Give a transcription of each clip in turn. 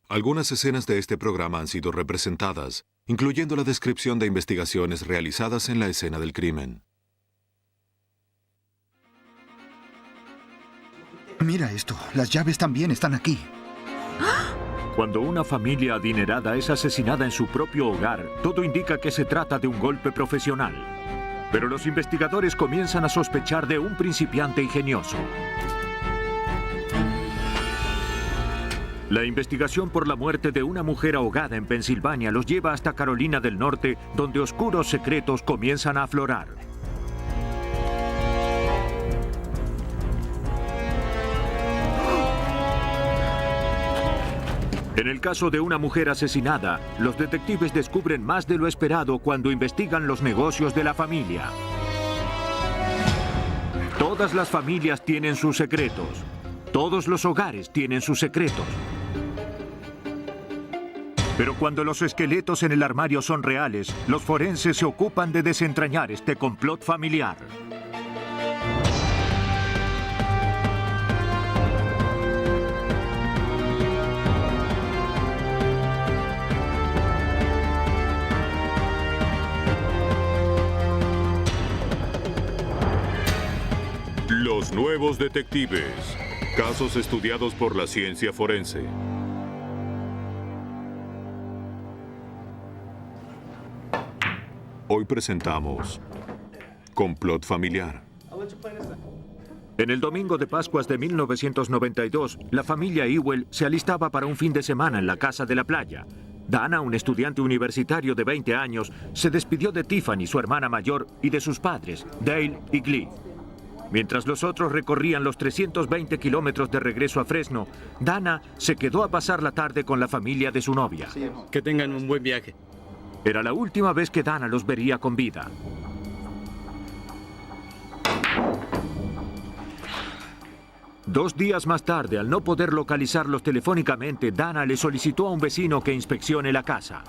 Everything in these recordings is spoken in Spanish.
Algunas escenas de este programa han sido representadas, incluyendo la descripción de investigaciones realizadas en la escena del crimen. Mira esto, las llaves también están aquí. Cuando una familia adinerada es asesinada en su propio hogar, todo indica que se trata de un golpe profesional. Pero los investigadores comienzan a sospechar de un principiante ingenioso. La investigación por la muerte de una mujer ahogada en Pensilvania los lleva hasta Carolina del Norte, donde oscuros secretos comienzan a aflorar. En el caso de una mujer asesinada, los detectives descubren más de lo esperado cuando investigan los negocios de la familia. Todas las familias tienen sus secretos. Todos los hogares tienen sus secretos. Pero cuando los esqueletos en el armario son reales, los forenses se ocupan de desentrañar este complot familiar. Los nuevos detectives. Casos estudiados por la ciencia forense. Hoy presentamos Complot Familiar. En el domingo de Pascuas de 1992, la familia Ewell se alistaba para un fin de semana en la casa de la playa. Dana, un estudiante universitario de 20 años, se despidió de Tiffany, su hermana mayor, y de sus padres, Dale y Glee. Mientras los otros recorrían los 320 kilómetros de regreso a Fresno, Dana se quedó a pasar la tarde con la familia de su novia. Que tengan un buen viaje. Era la última vez que Dana los vería con vida. Dos días más tarde, al no poder localizarlos telefónicamente, Dana le solicitó a un vecino que inspeccione la casa.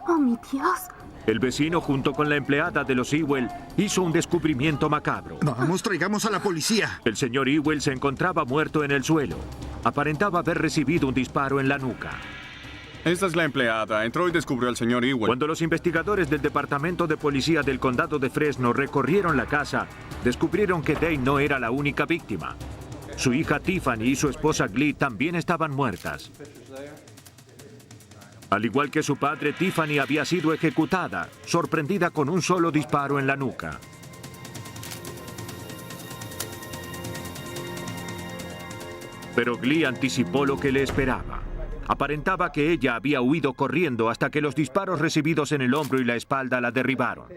¡Oh, mi Dios! El vecino, junto con la empleada de los Ewell, hizo un descubrimiento macabro. Vamos, traigamos a la policía. El señor Ewell se encontraba muerto en el suelo. Aparentaba haber recibido un disparo en la nuca. Esta es la empleada. Entró y descubrió al señor Ewell. Cuando los investigadores del Departamento de Policía del Condado de Fresno recorrieron la casa, descubrieron que Dane no era la única víctima. Su hija Tiffany y su esposa Glee también estaban muertas. Al igual que su padre, Tiffany había sido ejecutada, sorprendida con un solo disparo en la nuca. Pero Glee anticipó lo que le esperaba. Aparentaba que ella había huido corriendo hasta que los disparos recibidos en el hombro y la espalda la derribaron.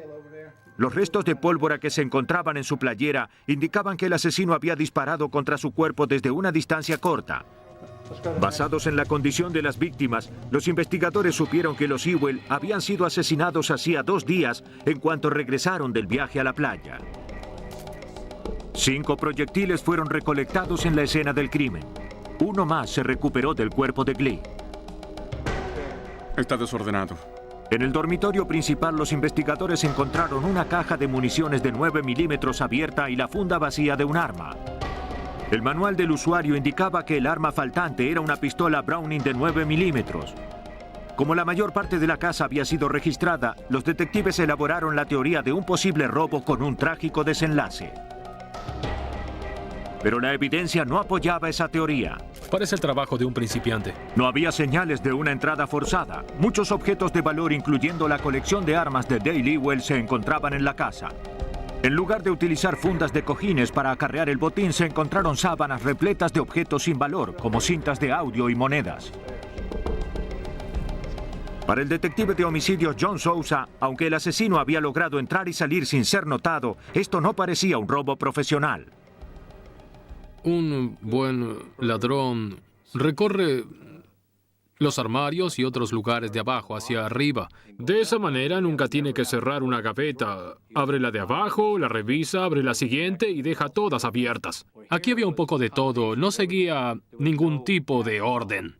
Los restos de pólvora que se encontraban en su playera indicaban que el asesino había disparado contra su cuerpo desde una distancia corta. Basados en la condición de las víctimas, los investigadores supieron que los Ewell habían sido asesinados hacía 2 días en cuanto regresaron del viaje a la playa. 5 proyectiles fueron recolectados en la escena del crimen. Uno más se recuperó del cuerpo de Glee. Está desordenado. En el dormitorio principal, los investigadores encontraron una caja de municiones de 9 milímetros abierta y la funda vacía de un arma. El manual del usuario indicaba que el arma faltante era una pistola Browning de 9 milímetros. Como la mayor parte de la casa había sido registrada, los detectives elaboraron la teoría de un posible robo con un trágico desenlace. Pero la evidencia no apoyaba esa teoría. Parece el trabajo de un principiante. No había señales de una entrada forzada. Muchos objetos de valor, incluyendo la colección de armas de Dale Ewell, se encontraban en la casa. En lugar de utilizar fundas de cojines para acarrear el botín, se encontraron sábanas repletas de objetos sin valor, como cintas de audio y monedas. Para el detective de homicidios John Sousa, aunque el asesino había logrado entrar y salir sin ser notado, esto no parecía un robo profesional. Un buen ladrón recorre los armarios y otros lugares de abajo hacia arriba. De esa manera nunca tiene que cerrar una gaveta. Abre la de abajo, la revisa, abre la siguiente y deja todas abiertas. Aquí había un poco de todo, no seguía ningún tipo de orden.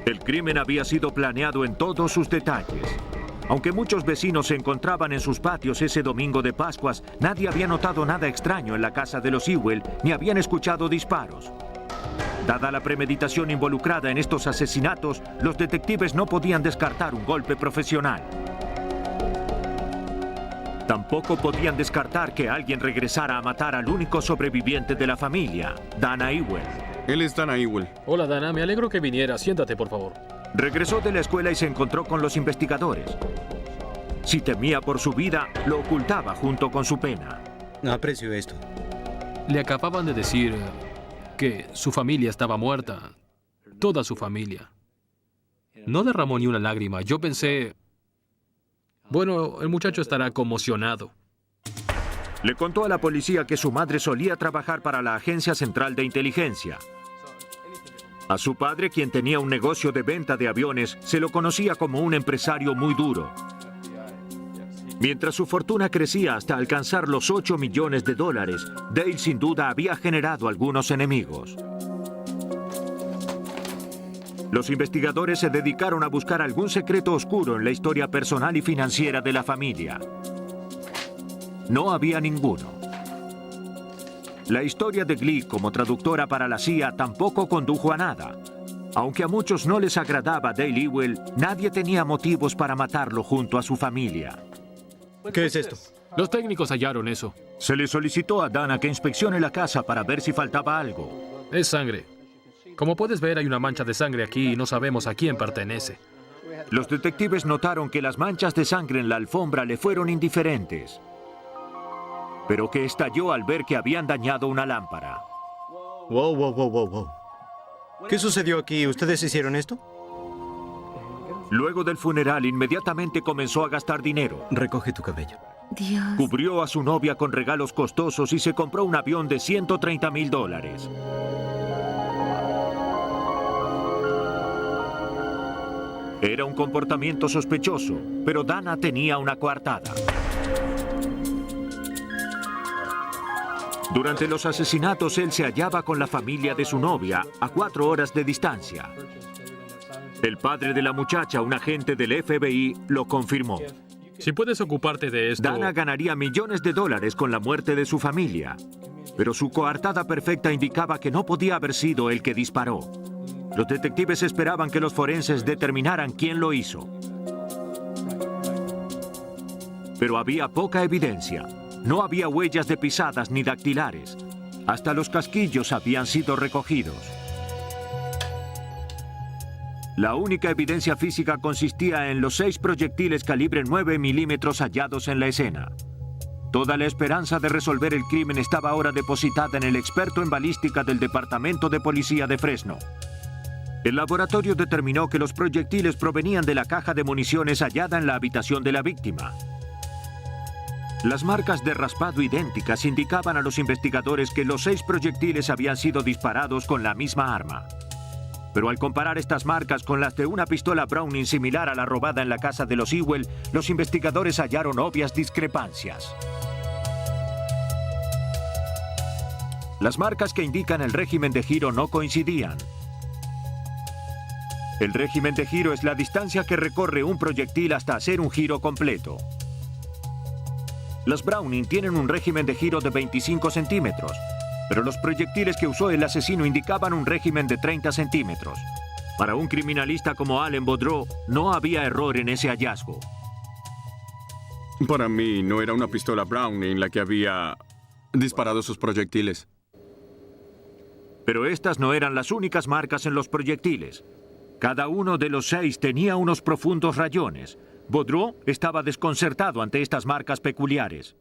El crimen había sido planeado en todos sus detalles. Aunque muchos vecinos se encontraban en sus patios ese domingo de Pascuas, nadie había notado nada extraño en la casa de los Ewell, ni habían escuchado disparos. Dada la premeditación involucrada en estos asesinatos, los detectives no podían descartar un golpe profesional. Tampoco podían descartar que alguien regresara a matar al único sobreviviente de la familia, Dana Ewell. Él es Dana Ewell. Hola, Dana. Me alegro que vinieras. Siéntate, por favor. Regresó de la escuela y se encontró con los investigadores. Si temía por su vida, lo ocultaba junto con su pena. Aprecio esto. Le acababan de decir que su familia estaba muerta. Toda su familia. No derramó ni una lágrima. Yo pensé... Bueno, el muchacho estará conmocionado. Le contó a la policía que su madre solía trabajar para la Agencia Central de Inteligencia. A su padre, quien tenía un negocio de venta de aviones, se lo conocía como un empresario muy duro. Mientras su fortuna crecía hasta alcanzar los $8 millones, Dale sin duda había generado algunos enemigos. Los investigadores se dedicaron a buscar algún secreto oscuro en la historia personal y financiera de la familia. No había ninguno. La historia de Glick como traductora para la CIA tampoco condujo a nada. Aunque a muchos no les agradaba Dale Ewell, nadie tenía motivos para matarlo junto a su familia. ¿Qué es esto? Los técnicos hallaron eso. Se le solicitó a Dana que inspeccione la casa para ver si faltaba algo. Es sangre. Como puedes ver, hay una mancha de sangre aquí y no sabemos a quién pertenece. Los detectives notaron que las manchas de sangre en la alfombra le fueron indiferentes, pero que estalló al ver que habían dañado una lámpara. Wow. ¿Qué sucedió aquí? ¿Ustedes hicieron esto? Luego del funeral, inmediatamente comenzó a gastar dinero. Recoge tu cabello. Dios. Cubrió a su novia con regalos costosos y se compró un avión de $130,000. Era un comportamiento sospechoso, pero Dana tenía una coartada. Durante los asesinatos, él se hallaba con la familia de su novia a 4 horas de distancia. El padre de la muchacha, un agente del FBI, lo confirmó. Si puedes ocuparte de esto... Dana ganaría millones de dólares con la muerte de su familia, pero su coartada perfecta indicaba que no podía haber sido el que disparó. Los detectives esperaban que los forenses determinaran quién lo hizo. Pero había poca evidencia. No había huellas de pisadas ni dactilares. Hasta los casquillos habían sido recogidos. La única evidencia física consistía en los 6 proyectiles calibre 9 milímetros hallados en la escena. Toda la esperanza de resolver el crimen estaba ahora depositada en el experto en balística del Departamento de Policía de Fresno. El laboratorio determinó que los proyectiles provenían de la caja de municiones hallada en la habitación de la víctima. Las marcas de raspado idénticas indicaban a los investigadores que los 6 proyectiles habían sido disparados con la misma arma. Pero al comparar estas marcas con las de una pistola Browning similar a la robada en la casa de los Ewell, los investigadores hallaron obvias discrepancias. Las marcas que indican el régimen de giro no coincidían. El régimen de giro es la distancia que recorre un proyectil hasta hacer un giro completo. Las Browning tienen un régimen de giro de 25 centímetros, pero los proyectiles que usó el asesino indicaban un régimen de 30 centímetros. Para un criminalista como Allen Boudreaux, no había error en ese hallazgo. Para mí, no era una pistola Browning la que había disparado sus proyectiles. Pero estas no eran las únicas marcas en los proyectiles. Cada uno de los 6 tenía unos profundos rayones. Boudreaux estaba desconcertado ante estas marcas peculiares.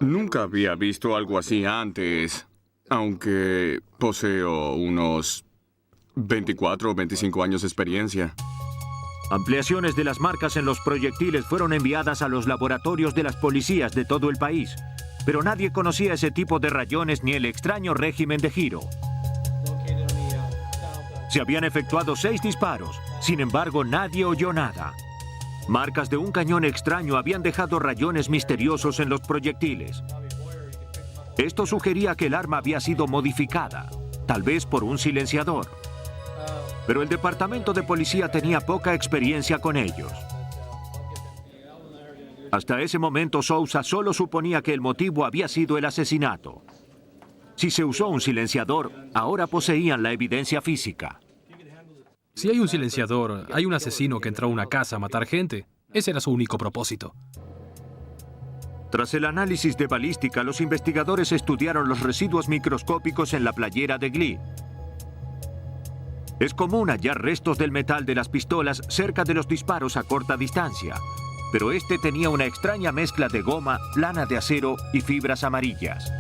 Nunca había visto algo así antes, aunque poseo unos 24 o 25 años de experiencia. Ampliaciones de las marcas en los proyectiles fueron enviadas a los laboratorios de las policías de todo el país, pero nadie conocía ese tipo de rayones ni el extraño régimen de giro. Se habían efectuado 6 disparos, sin embargo nadie oyó nada. Marcas de un cañón extraño habían dejado rayones misteriosos en los proyectiles. Esto sugería que el arma había sido modificada, tal vez por un silenciador. Pero el departamento de policía tenía poca experiencia con ellos. Hasta ese momento Sousa solo suponía que el motivo había sido el asesinato. Si se usó un silenciador, ahora poseían la evidencia física. Si hay un silenciador, hay un asesino que entró a una casa a matar gente. Ese era su único propósito. Tras el análisis de balística, los investigadores estudiaron los residuos microscópicos en la playera de Glee. Es común hallar restos del metal de las pistolas cerca de los disparos a corta distancia, pero este tenía una extraña mezcla de goma, lana de acero y fibras amarillas.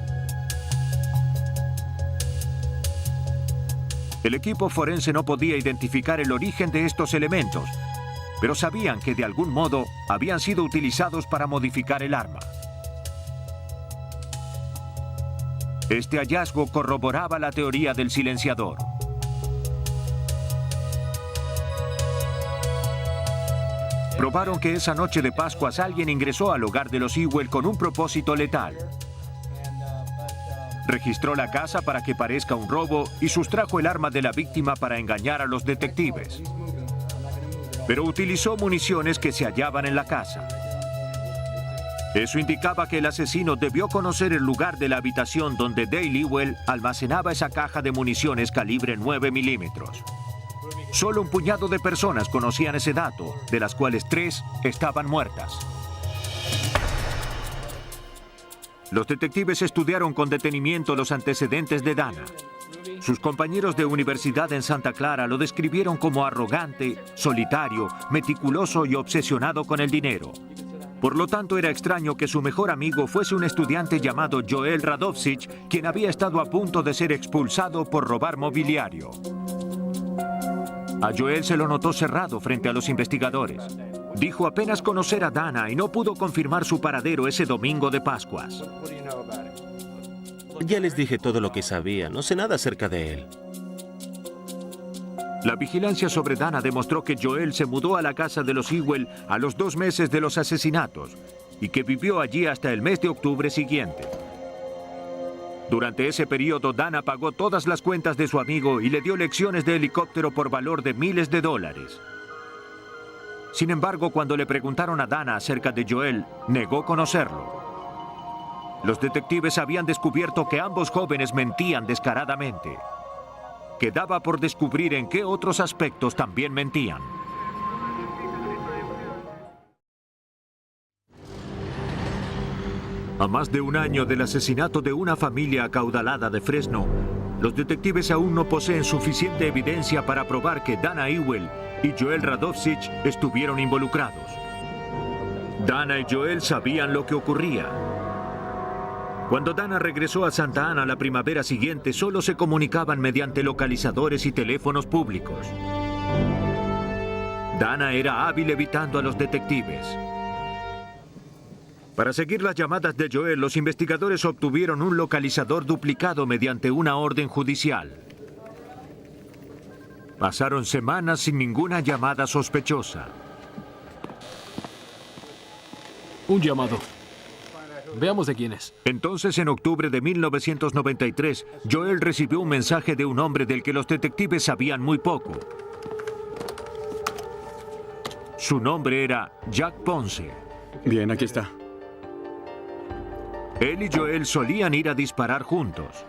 El equipo forense no podía identificar el origen de estos elementos, pero sabían que de algún modo habían sido utilizados para modificar el arma. Este hallazgo corroboraba la teoría del silenciador. Probaron que esa noche de Pascuas alguien ingresó al hogar de los Ewell con un propósito letal. Registró la casa para que parezca un robo y sustrajo el arma de la víctima para engañar a los detectives. Pero utilizó municiones que se hallaban en la casa. Eso indicaba que el asesino debió conocer el lugar de la habitación donde Dale Ewell almacenaba esa caja de municiones calibre 9 milímetros. Solo un puñado de personas conocían ese dato, de las cuales 3 estaban muertas. Los detectives estudiaron con detenimiento los antecedentes de Dana. Sus compañeros de universidad en Santa Clara lo describieron como arrogante, solitario, meticuloso y obsesionado con el dinero. Por lo tanto, era extraño que su mejor amigo fuese un estudiante llamado Joel Radovsich, quien había estado a punto de ser expulsado por robar mobiliario. A Joel se lo notó cerrado frente a los investigadores. Dijo apenas conocer a Dana y no pudo confirmar su paradero ese domingo de Pascuas. Ya les dije todo lo que sabía. No sé nada acerca de él. La vigilancia sobre Dana demostró que Joel se mudó a la casa de los Ewell a los 2 meses de los asesinatos y que vivió allí hasta el mes de octubre siguiente. Durante ese periodo, Dana pagó todas las cuentas de su amigo y le dio lecciones de helicóptero por valor de miles de dólares. Sin embargo, cuando le preguntaron a Dana acerca de Joel, negó conocerlo. Los detectives habían descubierto que ambos jóvenes mentían descaradamente. Quedaba por descubrir en qué otros aspectos también mentían. A más de un año del asesinato de una familia acaudalada de Fresno, los detectives aún no poseen suficiente evidencia para probar que Dana Ewell y Joel Radovsich estuvieron involucrados. Dana y Joel sabían lo que ocurría. Cuando Dana regresó a Santa Ana la primavera siguiente, solo se comunicaban mediante localizadores y teléfonos públicos. Dana era hábil evitando a los detectives. Para seguir las llamadas de Joel, los investigadores obtuvieron un localizador duplicado mediante una orden judicial. Pasaron semanas sin ninguna llamada sospechosa. Un llamado. Veamos de quién es. Entonces, en octubre de 1993, Joel recibió un mensaje de un hombre del que los detectives sabían muy poco. Su nombre era Jack Ponce. Bien, aquí está. Él y Joel solían ir a disparar juntos.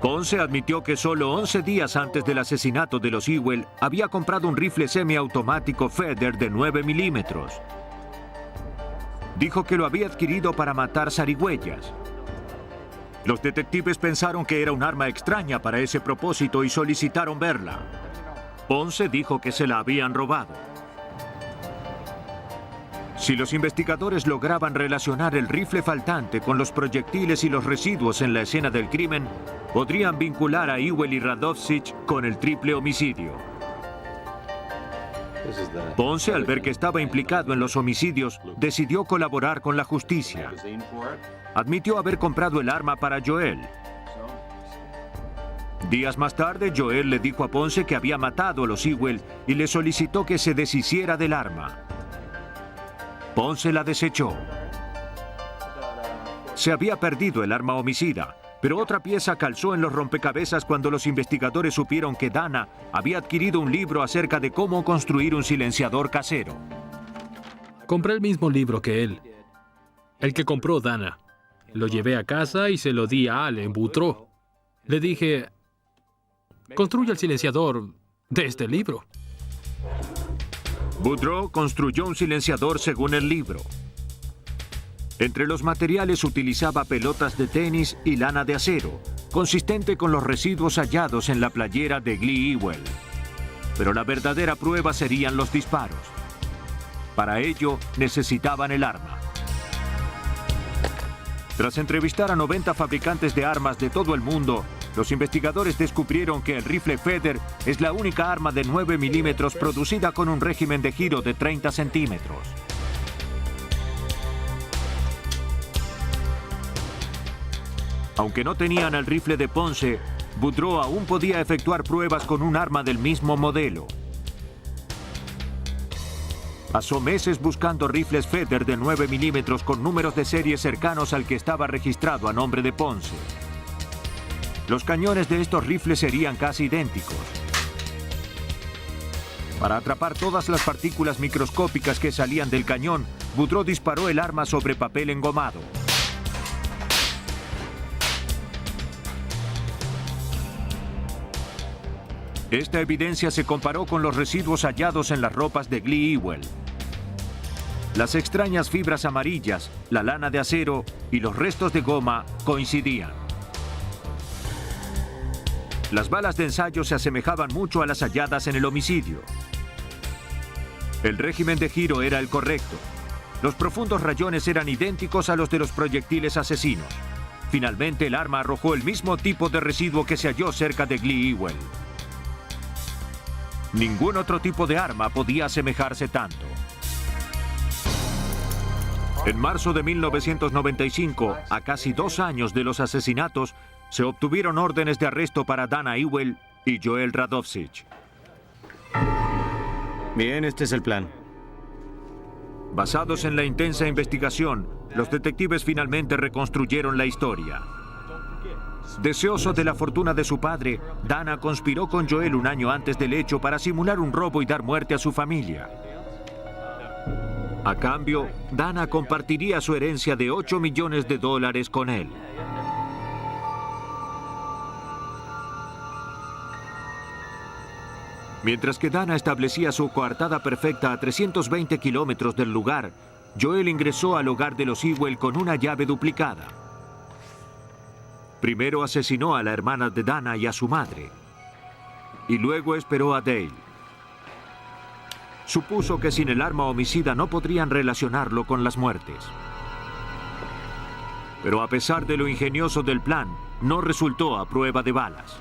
Ponce admitió que solo 11 días antes del asesinato de los Ewell había comprado un rifle semiautomático Feder de 9 milímetros. Dijo que lo había adquirido para matar zarigüeyas. Los detectives pensaron que era un arma extraña para ese propósito y solicitaron verla. Ponce dijo que se la habían robado. Si los investigadores lograban relacionar el rifle faltante con los proyectiles y los residuos en la escena del crimen, podrían vincular a Ewell y Radovsich con el triple homicidio. Ponce, al ver que estaba implicado en los homicidios, decidió colaborar con la justicia. Admitió haber comprado el arma para Joel. Días más tarde, Joel le dijo a Ponce que había matado a los Ewell y le solicitó que se deshiciera del arma. Ponce la desechó. Se había perdido el arma homicida, pero otra pieza calzó en los rompecabezas cuando los investigadores supieron que Dana había adquirido un libro acerca de cómo construir un silenciador casero. Compré el mismo libro que él. El que compró Dana. Lo llevé a casa y se lo di a Allen Boudreaux. Le dije, construye el silenciador de este libro. Boudreaux construyó un silenciador según el libro. Entre los materiales utilizaba pelotas de tenis y lana de acero, consistente con los residuos hallados en la playera de Glee Ewell. Pero la verdadera prueba serían los disparos. Para ello, necesitaban el arma. Tras entrevistar a 90 fabricantes de armas de todo el mundo, los investigadores descubrieron que el rifle Feather es la única arma de 9 milímetros producida con un régimen de giro de 30 centímetros. Aunque no tenían el rifle de Ponce, Boudreaux aún podía efectuar pruebas con un arma del mismo modelo. Pasó meses buscando rifles Feather de 9 milímetros con números de serie cercanos al que estaba registrado a nombre de Ponce. Los cañones de estos rifles serían casi idénticos. Para atrapar todas las partículas microscópicas que salían del cañón, Boudreaux disparó el arma sobre papel engomado. Esta evidencia se comparó con los residuos hallados en las ropas de Glee Ewell. Las extrañas fibras amarillas, la lana de acero y los restos de goma coincidían. Las balas de ensayo se asemejaban mucho a las halladas en el homicidio. El régimen de giro era el correcto. Los profundos rayones eran idénticos a los de los proyectiles asesinos. Finalmente, el arma arrojó el mismo tipo de residuo que se halló cerca de Glee Ewell. Ningún otro tipo de arma podía asemejarse tanto. En marzo de 1995, a casi 2 años de los asesinatos, se obtuvieron órdenes de arresto para Dana Ewell y Joel Radovsich. Bien, este es el plan. Basados en la intensa investigación, los detectives finalmente reconstruyeron la historia. Deseoso de la fortuna de su padre, Dana conspiró con Joel un año antes del hecho para simular un robo y dar muerte a su familia. A cambio, Dana compartiría su herencia de $8 millones con él. Mientras que Dana establecía su coartada perfecta a 320 kilómetros del lugar, Joel ingresó al hogar de los Ewell con una llave duplicada. Primero asesinó a la hermana de Dana y a su madre, y luego esperó a Dale. Supuso que sin el arma homicida no podrían relacionarlo con las muertes. Pero a pesar de lo ingenioso del plan, no resultó a prueba de balas.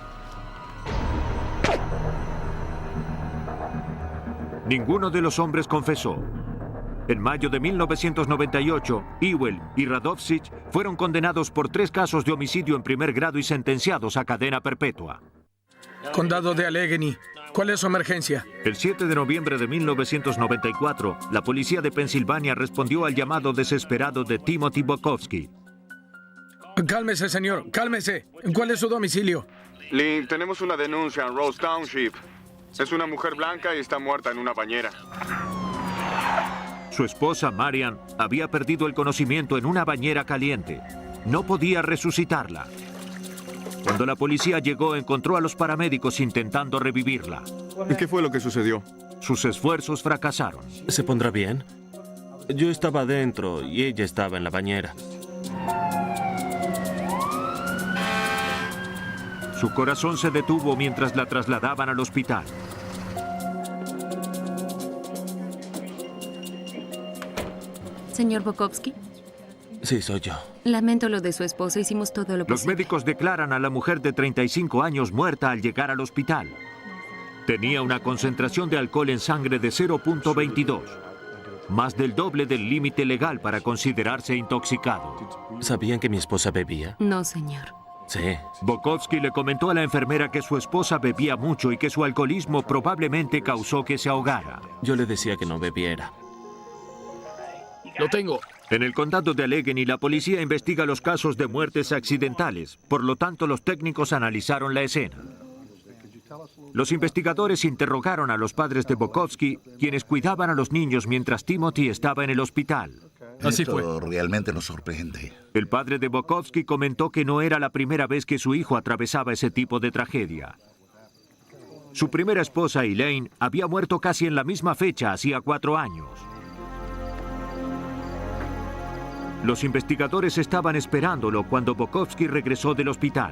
Ninguno de los hombres confesó. En mayo de 1998, Ewell y Radovsich fueron condenados por 3 casos de homicidio en primer grado y sentenciados a cadena perpetua. Condado de Allegheny, ¿cuál es su emergencia? El 7 de noviembre de 1994, la policía de Pensilvania respondió al llamado desesperado de Timothy Bokovsky. Cálmese, señor, cálmese. ¿Cuál es su domicilio? Lee, tenemos una denuncia en Rose Township. Es una mujer blanca y está muerta en una bañera. Su esposa, Marian, había perdido el conocimiento en una bañera caliente. No podía resucitarla. Cuando la policía llegó, encontró a los paramédicos intentando revivirla. ¿Qué fue lo que sucedió? Sus esfuerzos fracasaron. ¿Se pondrá bien? Yo estaba adentro y ella estaba en la bañera. Su corazón se detuvo mientras la trasladaban al hospital. Señor Bokovsky, Sí, soy yo. lamento lo de su esposa. Hicimos todo lo Los posible. médicos declaran a la mujer de 35 años muerta al llegar al hospital. Tenía una concentración de alcohol en sangre de 0.22, más del doble del límite legal para considerarse intoxicado. ¿Sabían que mi esposa bebía? No, señor. Sí. Bokovsky le comentó a la enfermera que su esposa bebía mucho y que su alcoholismo probablemente causó que se ahogara. Yo le decía que no bebiera. Lo tengo. En el condado de Allegheny, la policía investiga los casos de muertes accidentales. Por lo tanto, los técnicos analizaron la escena. Los investigadores interrogaron a los padres de Bokovsky, quienes cuidaban a los niños mientras Timothy estaba en el hospital. Así Esto fue. realmente nos sorprende. El padre de Bokovsky comentó que no era la primera vez que su hijo atravesaba ese tipo de tragedia. Su primera esposa, Elaine, había muerto casi en la misma fecha, hacía 4 años. Los investigadores estaban esperándolo cuando Bokovsky regresó del hospital.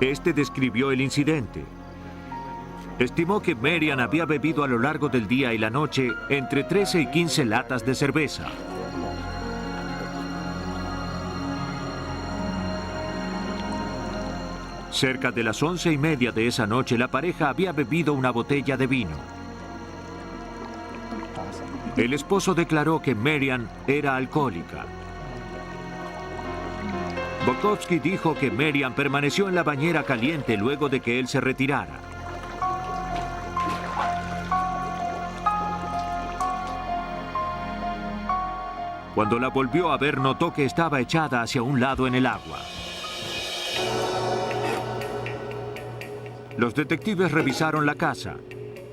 Este describió el incidente. Estimó que Marian había bebido a lo largo del día y la noche entre 13 y 15 latas de cerveza. Cerca de las 11:30 de esa noche, la pareja había bebido una botella de vino. El esposo declaró que Marian era alcohólica. Bokovsky dijo que Marian permaneció en la bañera caliente luego de que él se retirara. Cuando la volvió a ver, notó que estaba echada hacia un lado en el agua. Los detectives revisaron la casa.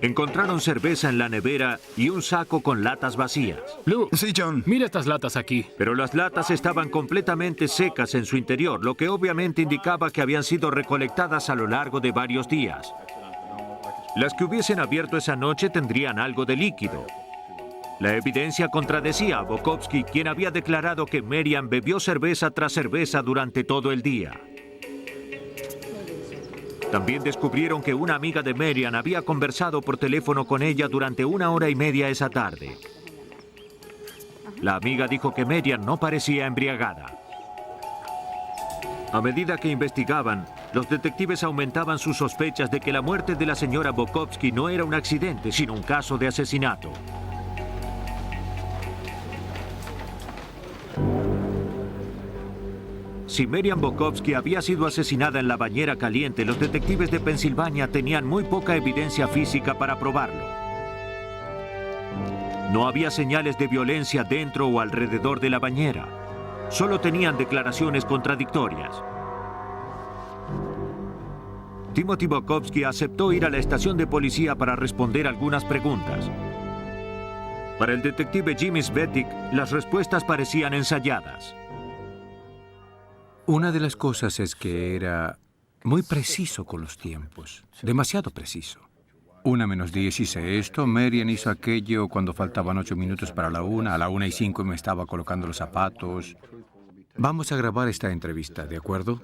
Encontraron cerveza en la nevera y un saco con latas vacías. Lou, Sí, John. mira estas latas aquí. Pero las latas estaban completamente secas en su interior, lo que obviamente indicaba que habían sido recolectadas a lo largo de varios días. Las que hubiesen abierto esa noche tendrían algo de líquido. La evidencia contradecía a Bokovsky, quien había declarado que Marian bebió cerveza tras cerveza durante todo el día. También descubrieron que una amiga de Marian había conversado por teléfono con ella durante 1 hora y media esa tarde. La amiga dijo que Marian no parecía embriagada. A medida que investigaban, los detectives aumentaban sus sospechas de que la muerte de la señora Bokovsky no era un accidente, sino un caso de asesinato. Si Marian Bokovsky había sido asesinada en la bañera caliente, los detectives de Pensilvania tenían muy poca evidencia física para probarlo. No había señales de violencia dentro o alrededor de la bañera. Solo tenían declaraciones contradictorias. Timothy Bokovsky aceptó ir a la estación de policía para responder algunas preguntas. Para el detective Jimmy Svetic, las respuestas parecían ensayadas. Una de las cosas es que era muy preciso con los tiempos, demasiado preciso. 1:10 hice esto, Marian hizo aquello cuando faltaban 8 minutos para la 1, a la 1:05 me estaba colocando los zapatos. Vamos a grabar esta entrevista, ¿de acuerdo?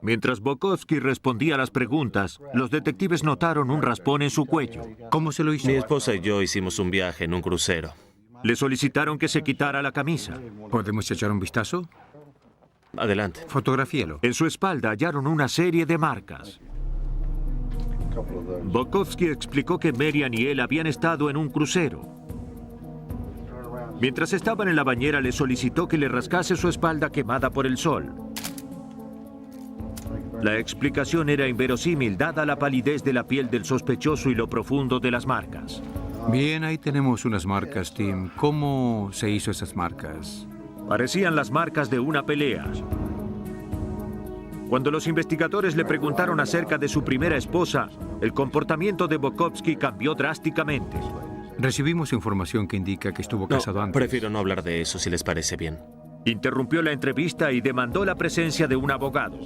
Mientras Bokovsky respondía a las preguntas, los detectives notaron un raspón en su cuello. ¿Cómo se lo hizo? Mi esposa y yo hicimos un viaje en un crucero. Le solicitaron que se quitara la camisa. ¿Podemos echar un vistazo? Adelante. Fotografíelo. En su espalda hallaron una serie de marcas. Bokovsky explicó que Marian y él habían estado en un crucero. Mientras estaban en la bañera, le solicitó que le rascase su espalda quemada por el sol. La explicación era inverosímil, dada la palidez de la piel del sospechoso y lo profundo de las marcas. Bien, ahí tenemos unas marcas, Tim. ¿Cómo se hizo esas marcas? Parecían las marcas de una pelea. Cuando los investigadores le preguntaron acerca de su primera esposa, el comportamiento de Bokovsky cambió drásticamente. Recibimos información que indica que estuvo casado antes. Prefiero no hablar de eso, si les parece bien. Interrumpió la entrevista y demandó la presencia de un abogado.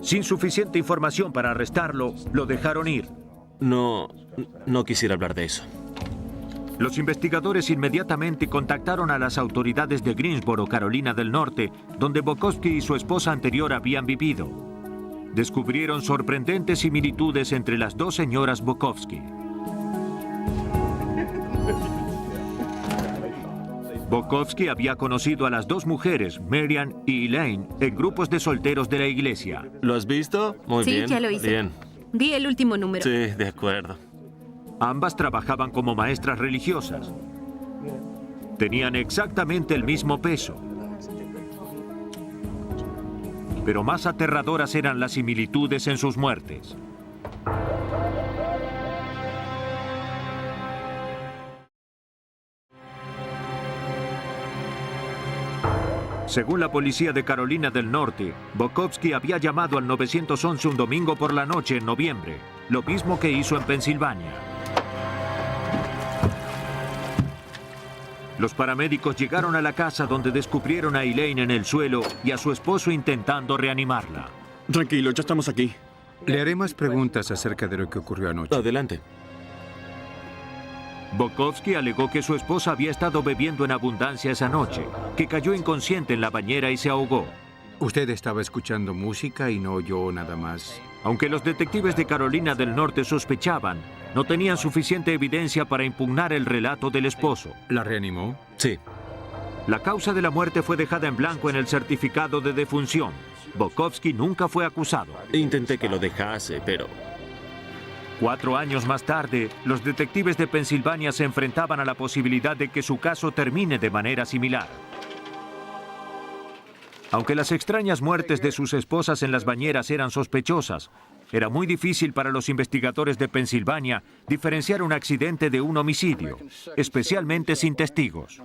Sin suficiente información para arrestarlo, lo dejaron ir. No quisiera hablar de eso. Los investigadores inmediatamente contactaron a las autoridades de Greensboro, Carolina del Norte, donde Bokovsky y su esposa anterior habían vivido. Descubrieron sorprendentes similitudes entre las dos señoras Bokovsky. Bokovsky había conocido a las dos mujeres, Marian y Elaine, en grupos de solteros de la iglesia. ¿Lo has visto? Muy Sí, bien. ya lo hice. Bien. Di el último número. Sí, de acuerdo. Ambas trabajaban como maestras religiosas. Tenían exactamente el mismo peso. Pero más aterradoras eran las similitudes en sus muertes. Según la policía de Carolina del Norte, Bokovsky había llamado al 911 un domingo por la noche en noviembre, lo mismo que hizo en Pensilvania. Los paramédicos llegaron a la casa donde descubrieron a Elaine en el suelo y a su esposo intentando reanimarla. Tranquilo, ya estamos aquí. Le haré más preguntas acerca de lo que ocurrió anoche. Adelante. Bokovsky alegó que su esposa había estado bebiendo en abundancia esa noche, que cayó inconsciente en la bañera y se ahogó. Usted estaba escuchando música y no oyó nada más. Aunque los detectives de Carolina del Norte sospechaban, no tenían suficiente evidencia para impugnar el relato del esposo. ¿La reanimó? Sí. La causa de la muerte fue dejada en blanco en el certificado de defunción. Bokovsky nunca fue acusado. Intenté que lo dejase, pero... 4 años más tarde, los detectives de Pensilvania se enfrentaban a la posibilidad de que su caso termine de manera similar. Aunque las extrañas muertes de sus esposas en las bañeras eran sospechosas, era muy difícil para los investigadores de Pensilvania diferenciar un accidente de un homicidio, especialmente sin testigos.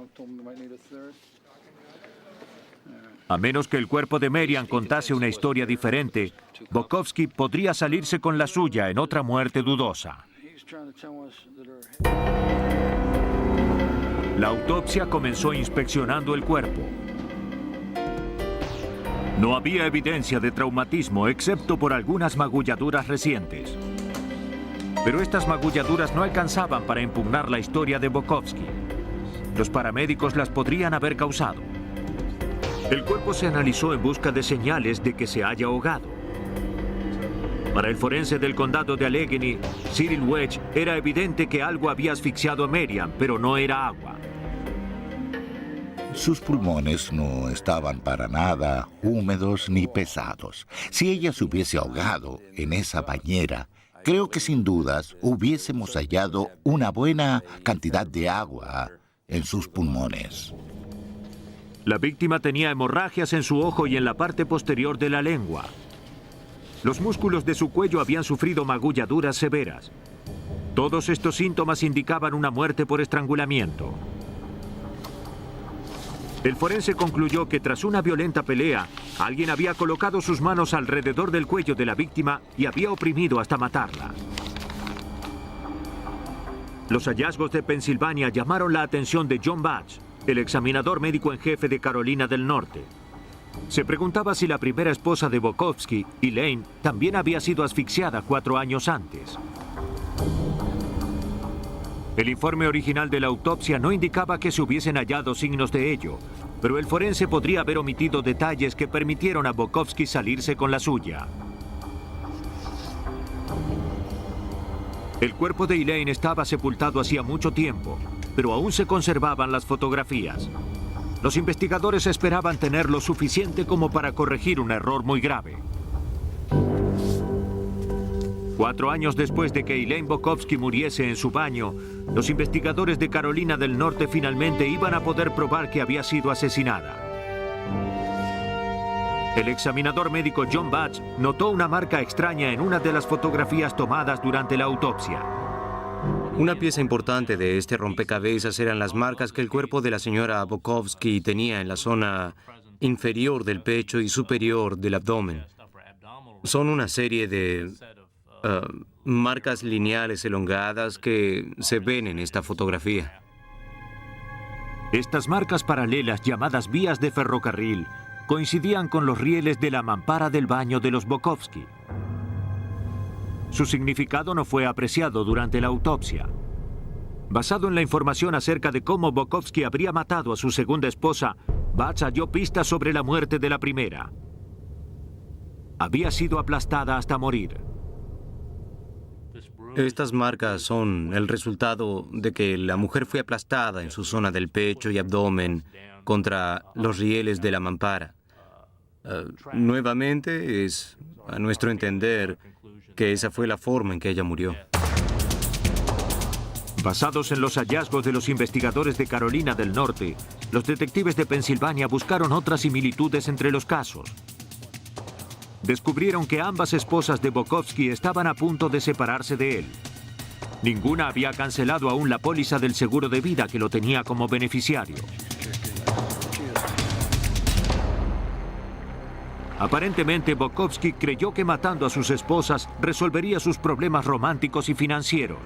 A menos que el cuerpo de Merian contase una historia diferente, Bokovsky podría salirse con la suya en otra muerte dudosa. La autopsia comenzó inspeccionando el cuerpo. No había evidencia de traumatismo excepto por algunas magulladuras recientes. Pero estas magulladuras no alcanzaban para impugnar la historia de Bokovsky. Los paramédicos las podrían haber causado. El cuerpo se analizó en busca de señales de que se haya ahogado. Para el forense del condado de Allegheny, Cyril Wedge, era evidente que algo había asfixiado a Merian, pero no era agua. Sus pulmones no estaban para nada húmedos ni pesados. Si ella se hubiese ahogado en esa bañera, creo que sin dudas hubiésemos hallado una buena cantidad de agua en sus pulmones. La víctima tenía hemorragias en su ojo y en la parte posterior de la lengua. Los músculos de su cuello habían sufrido magulladuras severas. Todos estos síntomas indicaban una muerte por estrangulamiento. El forense concluyó que tras una violenta pelea, alguien había colocado sus manos alrededor del cuello de la víctima y había oprimido hasta matarla. Los hallazgos de Pensilvania llamaron la atención de John Batch, el examinador médico en jefe de Carolina del Norte. Se preguntaba si la primera esposa de Bokovsky, Elaine, también había sido asfixiada 4 años antes. El informe original de la autopsia no indicaba que se hubiesen hallado signos de ello, pero el forense podría haber omitido detalles que permitieron a Bokovsky salirse con la suya. El cuerpo de Elaine estaba sepultado hacía mucho tiempo, pero aún se conservaban las fotografías. Los investigadores esperaban tener lo suficiente como para corregir un error muy grave. 4 años después de que Elaine Bokovsky muriese en su baño, los investigadores de Carolina del Norte finalmente iban a poder probar que había sido asesinada. El examinador médico John Batch notó una marca extraña en una de las fotografías tomadas durante la autopsia. Una pieza importante de este rompecabezas eran las marcas que el cuerpo de la señora Bokovsky tenía en la zona inferior del pecho y superior del abdomen. Son una serie de marcas lineales elongadas que se ven en esta fotografía. Estas marcas paralelas, llamadas vías de ferrocarril, coincidían con los rieles de la mampara del baño de los Bokovsky. Su significado no fue apreciado durante la autopsia. Basado en la información acerca de cómo Bokovsky habría matado a su segunda esposa, Batch halló pistas sobre la muerte de la primera. Había sido aplastada hasta morir. Estas marcas son el resultado de que la mujer fue aplastada en su zona del pecho y abdomen contra los rieles de la mampara. Nuevamente, es a nuestro entender que esa fue la forma en que ella murió. Basados en los hallazgos de los investigadores de Carolina del Norte, los detectives de Pensilvania buscaron otras similitudes entre los casos. Descubrieron que ambas esposas de Bokovsky estaban a punto de separarse de él. Ninguna había cancelado aún la póliza del seguro de vida que lo tenía como beneficiario. Aparentemente, Bokovsky creyó que matando a sus esposas resolvería sus problemas románticos y financieros.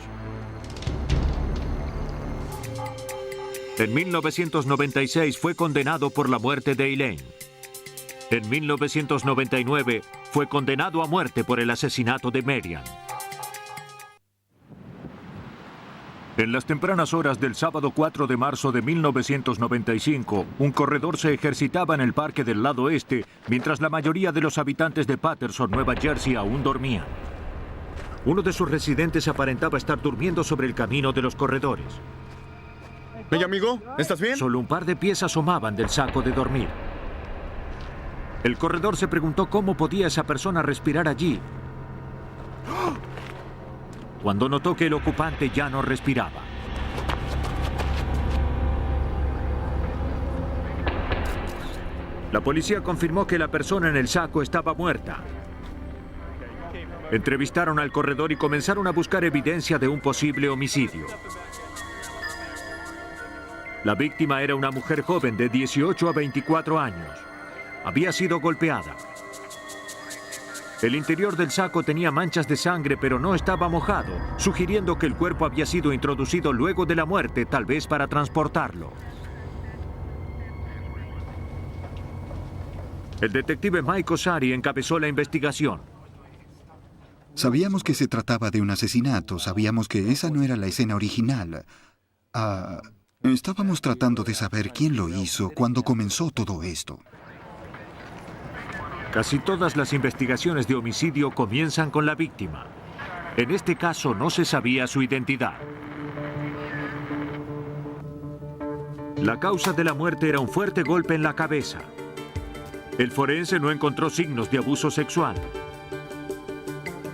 En 1996 fue condenado por la muerte de Elaine. En 1999 fue condenado a muerte por el asesinato de Marian. En las tempranas horas del sábado 4 de marzo de 1995, un corredor se ejercitaba en el parque del lado este, mientras la mayoría de los habitantes de Paterson, Nueva Jersey, aún dormían. Uno de sus residentes aparentaba estar durmiendo sobre el camino de los corredores. Hey, amigo, ¿estás bien? Solo un par de pies asomaban del saco de dormir. El corredor se preguntó cómo podía esa persona respirar allí, cuando notó que el ocupante ya no respiraba. La policía confirmó que la persona en el saco estaba muerta. Entrevistaron al corredor y comenzaron a buscar evidencia de un posible homicidio. La víctima era una mujer joven de 18 a 24 años. Había sido golpeada. El interior del saco tenía manchas de sangre, pero no estaba mojado, sugiriendo que el cuerpo había sido introducido luego de la muerte, tal vez para transportarlo. El detective Mike Ossari encabezó la investigación. Sabíamos que se trataba de un asesinato, sabíamos que esa no era la escena original. Estábamos tratando de saber quién lo hizo cuando comenzó todo esto. Casi todas las investigaciones de homicidio comienzan con la víctima. En este caso no se sabía su identidad. La causa de la muerte era un fuerte golpe en la cabeza. El forense no encontró signos de abuso sexual.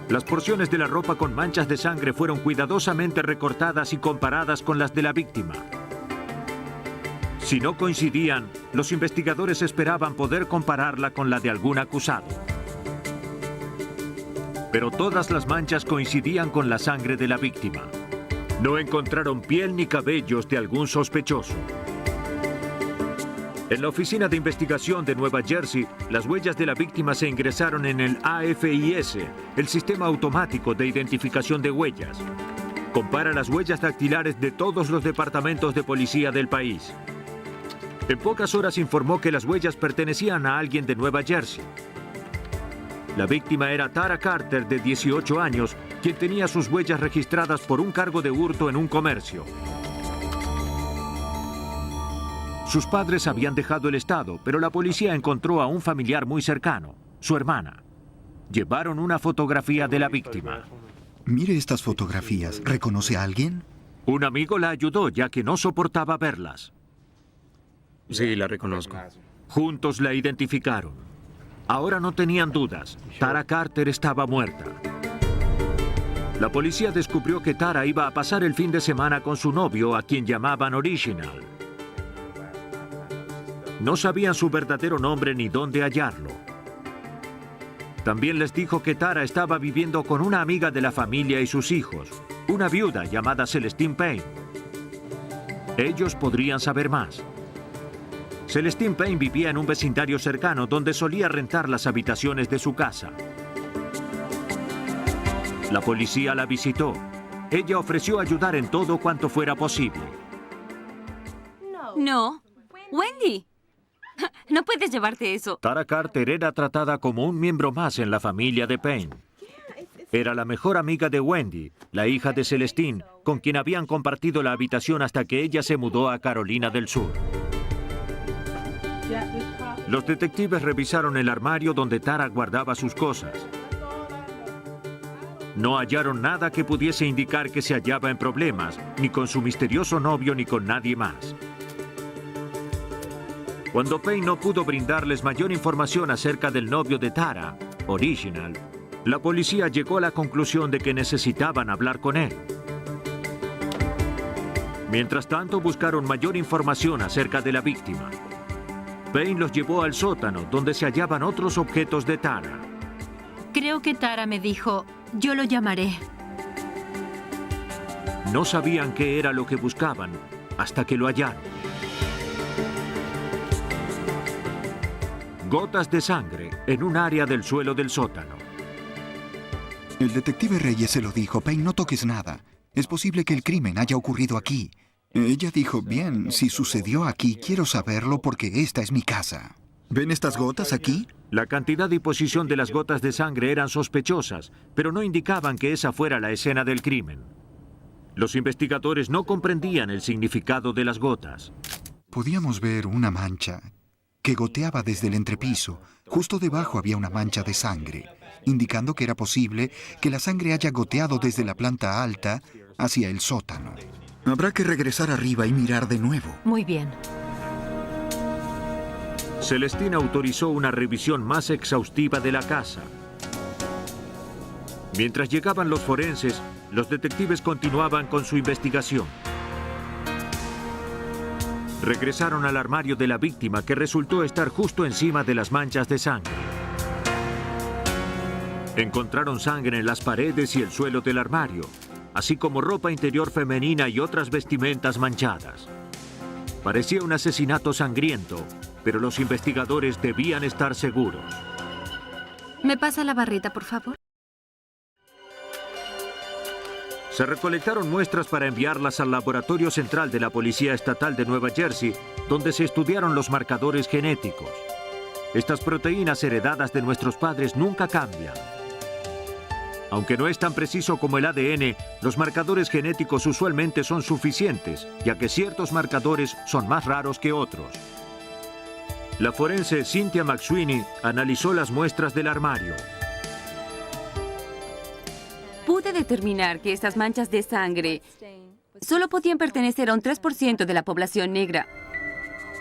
Las porciones de la ropa con manchas de sangre fueron cuidadosamente recortadas y comparadas con las de la víctima. Si no coincidían, los investigadores esperaban poder compararla con la de algún acusado. Pero todas las manchas coincidían con la sangre de la víctima. No encontraron piel ni cabellos de algún sospechoso. En la Oficina de Investigación de Nueva Jersey, las huellas de la víctima se ingresaron en el AFIS, el Sistema Automático de Identificación de Huellas. Compara las huellas dactilares de todos los departamentos de policía del país. En pocas horas informó que las huellas pertenecían a alguien de Nueva Jersey. La víctima era Tara Carter, de 18 años, quien tenía sus huellas registradas por un cargo de hurto en un comercio. Sus padres habían dejado el estado, pero la policía encontró a un familiar muy cercano, su hermana. Llevaron una fotografía de la víctima. Mire estas fotografías. ¿Reconoce a alguien? Un amigo la ayudó, ya que no soportaba verlas. Sí, la reconozco. Juntos la identificaron. Ahora no tenían dudas. Tara Carter estaba muerta. La policía descubrió que Tara iba a pasar el fin de semana con su novio, a quien llamaban Original. No sabían su verdadero nombre ni dónde hallarlo. También les dijo que Tara estaba viviendo con una amiga de la familia y sus hijos, una viuda llamada Celestine Payne. Ellos podrían saber más. Celestine Payne vivía en un vecindario cercano donde solía rentar las habitaciones de su casa. La policía la visitó. Ella ofreció ayudar en todo cuanto fuera posible. No. Wendy, no puedes llevarte eso. Tara Carter era tratada como un miembro más en la familia de Payne. Era la mejor amiga de Wendy, la hija de Celestine, con quien habían compartido la habitación hasta que ella se mudó a Carolina del Sur. Los detectives revisaron el armario donde Tara guardaba sus cosas. No hallaron nada que pudiese indicar que se hallaba en problemas, ni con su misterioso novio ni con nadie más. Cuando Payne no pudo brindarles mayor información acerca del novio de Tara, Original, la policía llegó a la conclusión de que necesitaban hablar con él. Mientras tanto, buscaron mayor información acerca de la víctima. Payne los llevó al sótano, donde se hallaban otros objetos de Tara. Creo que Tara me dijo, yo lo llamaré. No sabían qué era lo que buscaban, hasta que lo hallaron. Gotas de sangre en un área del suelo del sótano. El detective Reyes se lo dijo. Payne, no toques nada. Es posible que el crimen haya ocurrido aquí. Ella dijo, bien, si sucedió aquí, quiero saberlo porque esta es mi casa. ¿Ven estas gotas aquí? La cantidad y posición de las gotas de sangre eran sospechosas, pero no indicaban que esa fuera la escena del crimen. Los investigadores no comprendían el significado de las gotas. Podíamos ver una mancha que goteaba desde el entrepiso. Justo debajo había una mancha de sangre, indicando que era posible que la sangre haya goteado desde la planta alta hacia el sótano. Habrá que regresar arriba y mirar de nuevo. Muy bien. Celestine autorizó una revisión más exhaustiva de la casa. Mientras llegaban los forenses, los detectives continuaban con su investigación. Regresaron al armario de la víctima, que resultó estar justo encima de las manchas de sangre. Encontraron sangre en las paredes y el suelo del armario, así como ropa interior femenina y otras vestimentas manchadas. Parecía un asesinato sangriento, pero los investigadores debían estar seguros. ¿Me pasa la barrita, por favor? Se recolectaron muestras para enviarlas al Laboratorio Central de la Policía Estatal de Nueva Jersey, donde se estudiaron los marcadores genéticos. Estas proteínas heredadas de nuestros padres nunca cambian. Aunque no es tan preciso como el ADN, los marcadores genéticos usualmente son suficientes, ya que ciertos marcadores son más raros que otros. La forense Cynthia McSweeney analizó las muestras del armario. Pude determinar que estas manchas de sangre solo podían pertenecer a un 3% de la población negra.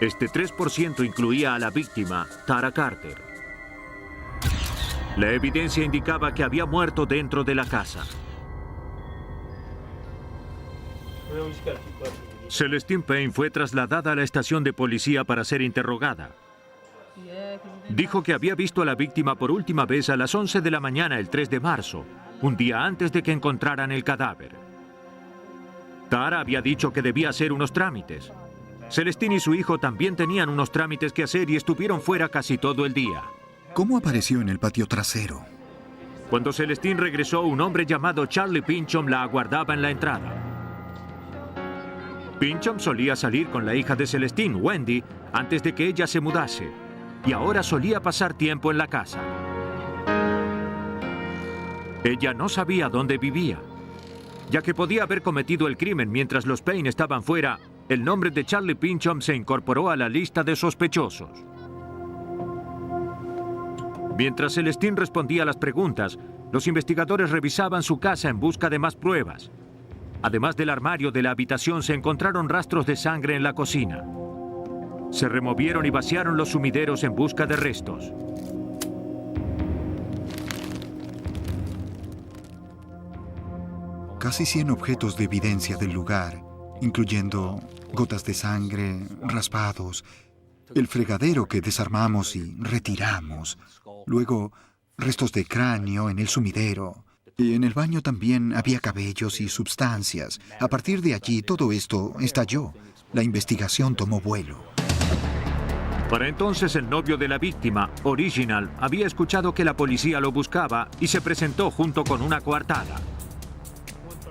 Este 3% incluía a la víctima, Tara Carter. La evidencia indicaba que había muerto dentro de la casa. Celestine Payne fue trasladada a la estación de policía para ser interrogada. Dijo que había visto a la víctima por última vez a las 11 de la mañana el 3 de marzo, un día antes de que encontraran el cadáver. Tara había dicho que debía hacer unos trámites. Celestine y su hijo también tenían unos trámites que hacer y estuvieron fuera casi todo el día. ¿Cómo apareció en el patio trasero? Cuando Celestine regresó, un hombre llamado Charlie Pinchom la aguardaba en la entrada. Pinchom solía salir con la hija de Celestine, Wendy, antes de que ella se mudase, y ahora solía pasar tiempo en la casa. Ella no sabía dónde vivía. Ya que podía haber cometido el crimen mientras los Payne estaban fuera, el nombre de Charlie Pinchom se incorporó a la lista de sospechosos. Mientras Celestine respondía a las preguntas, los investigadores revisaban su casa en busca de más pruebas. Además del armario de la habitación, se encontraron rastros de sangre en la cocina. Se removieron y vaciaron los sumideros en busca de restos. Casi 100 objetos de evidencia del lugar, incluyendo gotas de sangre, raspados, el fregadero que desarmamos y retiramos, luego restos de cráneo en el sumidero, y en el baño también había cabellos y sustancias. A partir de allí todo esto estalló. La investigación tomó vuelo. Para entonces el novio de la víctima, Original, había escuchado que la policía lo buscaba y se presentó junto con una coartada.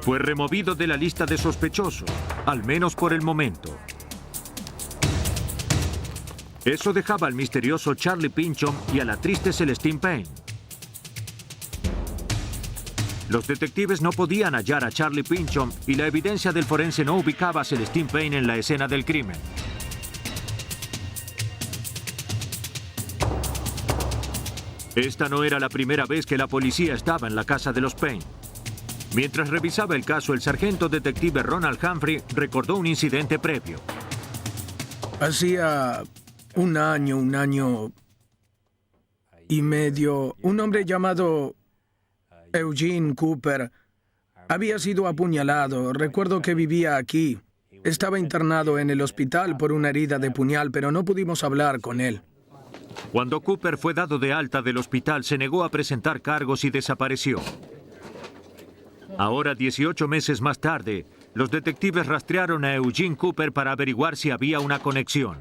Fue removido de la lista de sospechosos, al menos por el momento. Eso dejaba al misterioso Charlie Pinchom y a la triste Celestine Payne. Los detectives no podían hallar a Charlie Pinchom y la evidencia del forense no ubicaba a Celestine Payne en la escena del crimen. Esta no era la primera vez que la policía estaba en la casa de los Payne. Mientras revisaba el caso, el sargento detective Ronald Humphrey recordó un incidente previo. Hacía un año y medio, un hombre llamado Eugene Cooper había sido apuñalado. Recuerdo que vivía aquí. Estaba internado en el hospital por una herida de puñal, pero no pudimos hablar con él. Cuando Cooper fue dado de alta del hospital, se negó a presentar cargos y desapareció. Ahora, 18 meses más tarde, los detectives rastrearon a Eugene Cooper para averiguar si había una conexión.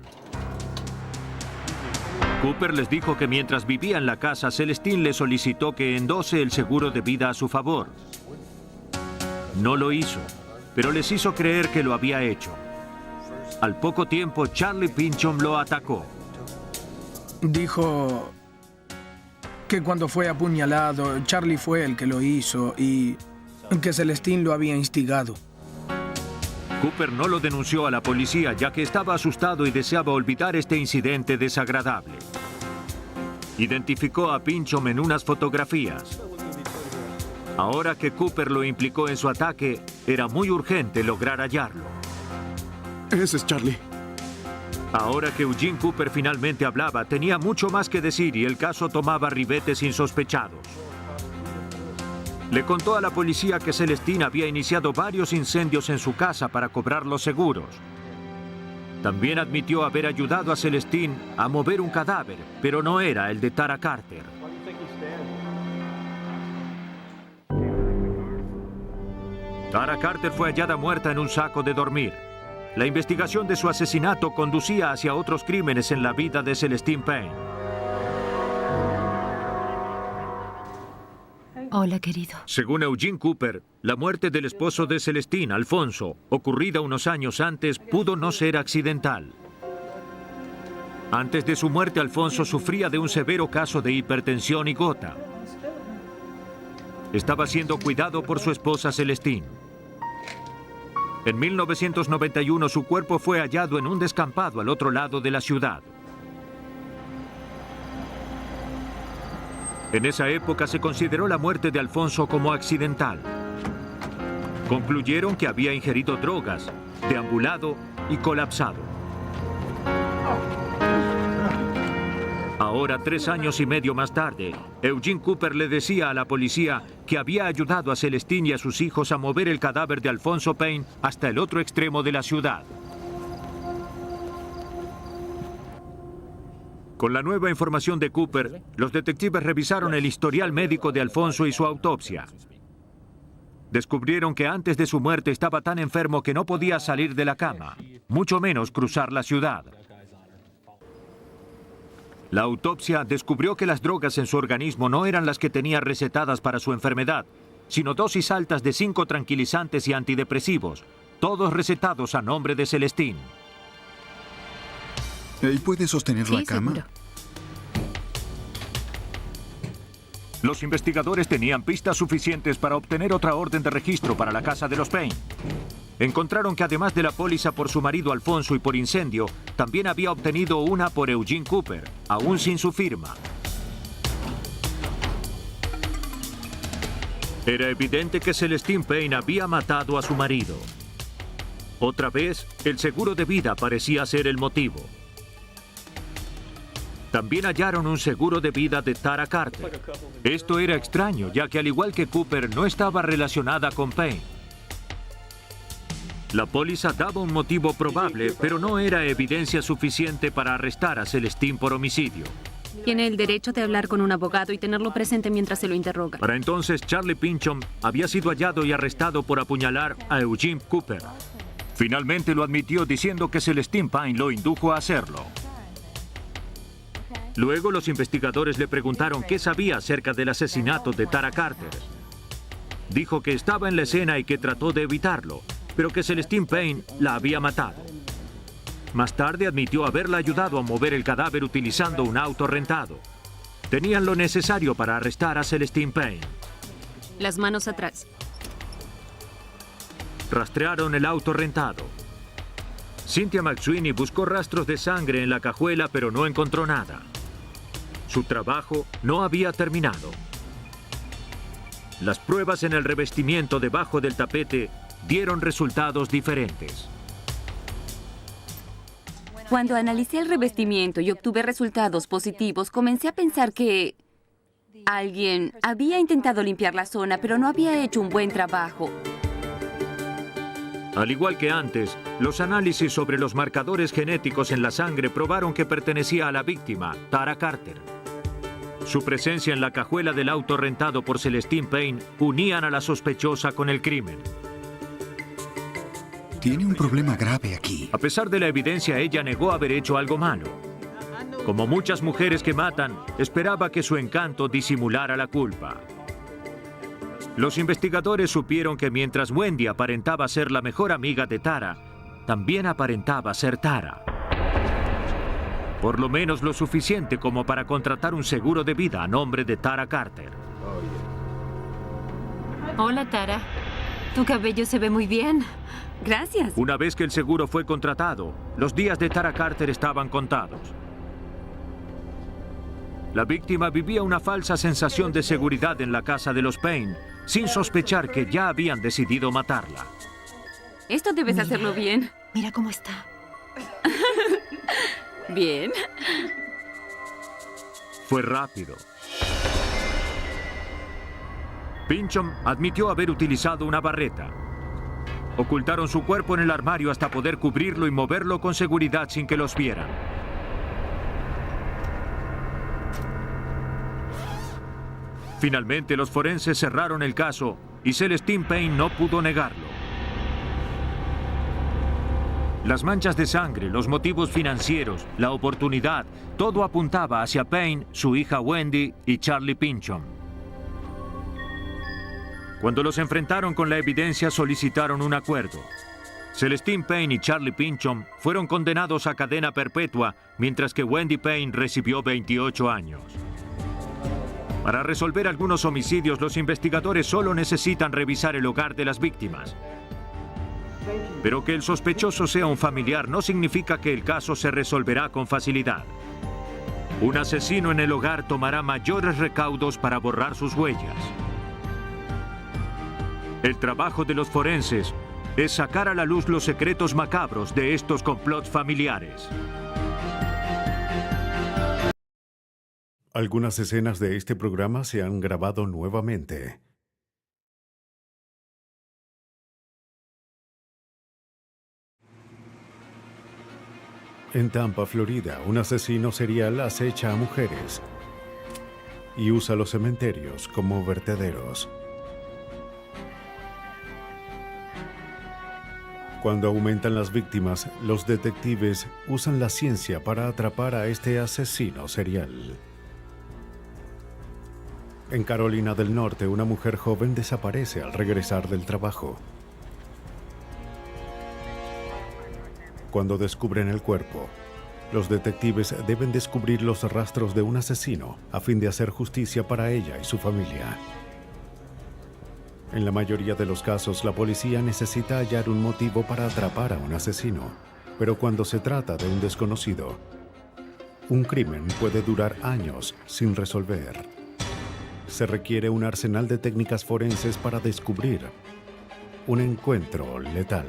Cooper les dijo que mientras vivía en la casa, Celestine le solicitó que endose el seguro de vida a su favor. No lo hizo, pero les hizo creer que lo había hecho. Al poco tiempo, Charlie Pynchon lo atacó. Dijo que cuando fue apuñalado, Charlie fue el que lo hizo y que Celestine lo había instigado. Cooper no lo denunció a la policía ya que estaba asustado y deseaba olvidar este incidente desagradable. Identificó a Pynchon en unas fotografías. Ahora que Cooper lo implicó en su ataque, era muy urgente lograr hallarlo. Ese es Charlie. Ahora que Eugene Cooper finalmente hablaba, tenía mucho más que decir y el caso tomaba ribetes insospechados. Le contó a la policía que Celestine había iniciado varios incendios en su casa para cobrar los seguros. También admitió haber ayudado a Celestine a mover un cadáver, pero no era el de Tara Carter. Tara Carter fue hallada muerta en un saco de dormir. La investigación de su asesinato conducía hacia otros crímenes en la vida de Celestine Payne. Hola, querido. Según Eugene Cooper, la muerte del esposo de Celestine, Alfonso, ocurrida unos años antes, pudo no ser accidental. Antes de su muerte, Alfonso sufría de un severo caso de hipertensión y gota. Estaba siendo cuidado por su esposa Celestine. En 1991 su cuerpo fue hallado en un descampado al otro lado de la ciudad. En esa época se consideró la muerte de Alfonso como accidental. Concluyeron que había ingerido drogas, deambulado y colapsado. Ahora, 3 años y medio más tarde, Eugene Cooper le decía a la policía que había ayudado a Celestine y a sus hijos a mover el cadáver de Alfonso Payne hasta el otro extremo de la ciudad. Con la nueva información de Cooper, los detectives revisaron el historial médico de Alfonso y su autopsia. Descubrieron que antes de su muerte estaba tan enfermo que no podía salir de la cama, mucho menos cruzar la ciudad. La autopsia descubrió que las drogas en su organismo no eran las que tenía recetadas para su enfermedad, sino dosis altas de 5 tranquilizantes y antidepresivos, todos recetados a nombre de Celestine. ¿Y puede sostener la cama? Seguro. Los investigadores tenían pistas suficientes para obtener otra orden de registro para la casa de los Payne. Encontraron que además de la póliza por su marido Alfonso y por incendio, también había obtenido una por Eugene Cooper, aún sin su firma. Era evidente que Celestine Payne había matado a su marido. Otra vez, el seguro de vida parecía ser el motivo. También hallaron un seguro de vida de Tara Carter. Esto era extraño, ya que al igual que Cooper, no estaba relacionada con Payne. La póliza daba un motivo probable, pero no era evidencia suficiente para arrestar a Celestine por homicidio. Tiene el derecho de hablar con un abogado y tenerlo presente mientras se lo interroga. Para entonces, Charlie Pynchon había sido hallado y arrestado por apuñalar a Eugene Cooper. Finalmente lo admitió diciendo que Celestine Payne lo indujo a hacerlo. Luego los investigadores le preguntaron qué sabía acerca del asesinato de Tara Carter. Dijo que estaba en la escena y que trató de evitarlo, pero que Celestine Payne la había matado. Más tarde admitió haberla ayudado a mover el cadáver utilizando un auto rentado. Tenían lo necesario para arrestar a Celestine Payne. Las manos atrás. Rastrearon el auto rentado. Cynthia McSweeney buscó rastros de sangre en la cajuela, pero no encontró nada. Su trabajo no había terminado. Las pruebas en el revestimiento debajo del tapete dieron resultados diferentes. Cuando analicé el revestimiento y obtuve resultados positivos, comencé a pensar que alguien había intentado limpiar la zona, pero no había hecho un buen trabajo. Al igual que antes, los análisis sobre los marcadores genéticos en la sangre probaron que pertenecía a la víctima, Tara Carter. Su presencia en la cajuela del auto rentado por Celestine Payne unían a la sospechosa con el crimen. Tiene un problema grave aquí. A pesar de la evidencia, ella negó haber hecho algo malo. Como muchas mujeres que matan, esperaba que su encanto disimulara la culpa. Los investigadores supieron que mientras Wendy aparentaba ser la mejor amiga de Tara, también aparentaba ser Tara. Por lo menos lo suficiente como para contratar un seguro de vida a nombre de Tara Carter. Hola, Tara. Tu cabello se ve muy bien. Gracias. Una vez que el seguro fue contratado, los días de Tara Carter estaban contados. La víctima vivía una falsa sensación de seguridad en la casa de los Payne, sin sospechar que ya habían decidido matarla. Esto debes hacerlo bien. Mira cómo está. Bien. Fue rápido. Pinchon admitió haber utilizado una barreta. Ocultaron su cuerpo en el armario hasta poder cubrirlo y moverlo con seguridad sin que los vieran. Finalmente, los forenses cerraron el caso y Celestine Payne no pudo negarlo. Las manchas de sangre, los motivos financieros, la oportunidad, todo apuntaba hacia Payne, su hija Wendy y Charlie Pinchon. Cuando los enfrentaron con la evidencia, solicitaron un acuerdo. Celestine Payne y Charlie Pinchon fueron condenados a cadena perpetua, mientras que Wendy Payne recibió 28 años. Para resolver algunos homicidios, los investigadores solo necesitan revisar el hogar de las víctimas. Pero que el sospechoso sea un familiar no significa que el caso se resolverá con facilidad. Un asesino en el hogar tomará mayores recaudos para borrar sus huellas. El trabajo de los forenses es sacar a la luz los secretos macabros de estos complots familiares. Algunas escenas de este programa se han grabado nuevamente. En Tampa, Florida, un asesino serial acecha a mujeres y usa los cementerios como vertederos. Cuando aumentan las víctimas, los detectives usan la ciencia para atrapar a este asesino serial. En Carolina del Norte, una mujer joven desaparece al regresar del trabajo. Cuando descubren el cuerpo, los detectives deben descubrir los rastros de un asesino a fin de hacer justicia para ella y su familia. En la mayoría de los casos, la policía necesita hallar un motivo para atrapar a un asesino, pero cuando se trata de un desconocido, un crimen puede durar años sin resolver. Se requiere un arsenal de técnicas forenses para descubrir un encuentro letal.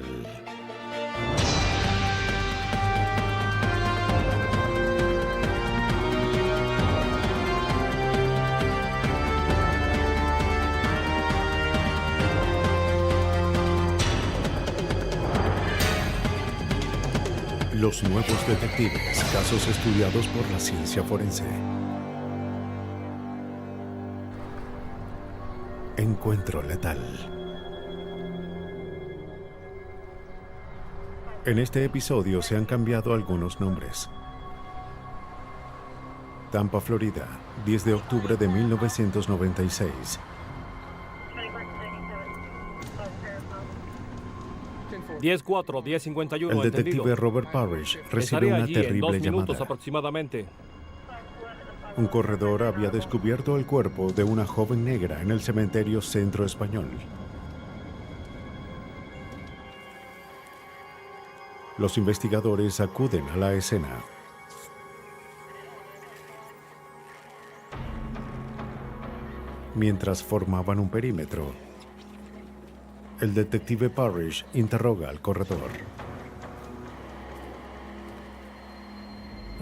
Los nuevos detectives, casos estudiados por la ciencia forense. Encuentro letal. En este episodio se han cambiado algunos nombres. Tampa, Florida, 10 de octubre de 1996. 10-4, 10-51, El detective Robert Parrish recibe una terrible llamada. Aproximadamente. Un corredor había descubierto el cuerpo de una joven negra en el cementerio Centro Español. Los investigadores acuden a la escena. Mientras formaban un perímetro, el detective Parrish interroga al corredor.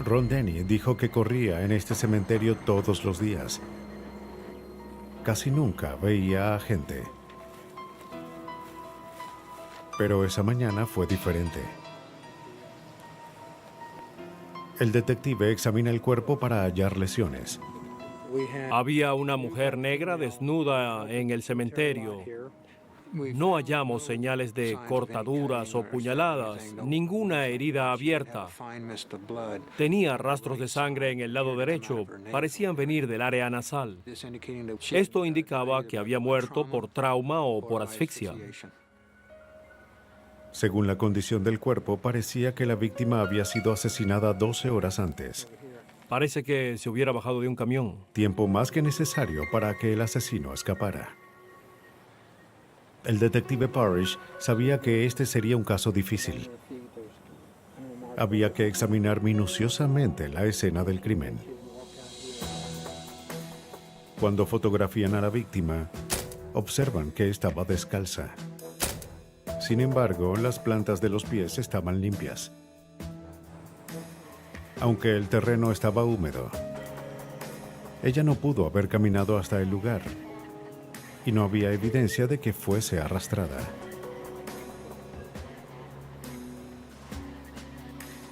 Ron Denny dijo que corría en este cementerio todos los días. Casi nunca veía a gente. Pero esa mañana fue diferente. El detective examina el cuerpo para hallar lesiones. Había una mujer negra desnuda en el cementerio. No hallamos señales de cortaduras o puñaladas, ninguna herida abierta. Tenía rastros de sangre en el lado derecho, parecían venir del área nasal. Esto indicaba que había muerto por trauma o por asfixia. Según la condición del cuerpo, parecía que la víctima había sido asesinada 12 horas antes. Parece que se hubiera bajado de un camión. Tiempo más que necesario para que el asesino escapara. El detective Parrish sabía que este sería un caso difícil. Había que examinar minuciosamente la escena del crimen. Cuando fotografían a la víctima, observan que estaba descalza. Sin embargo, las plantas de los pies estaban limpias, aunque el terreno estaba húmedo. Ella no pudo haber caminado hasta el lugar y no había evidencia de que fuese arrastrada.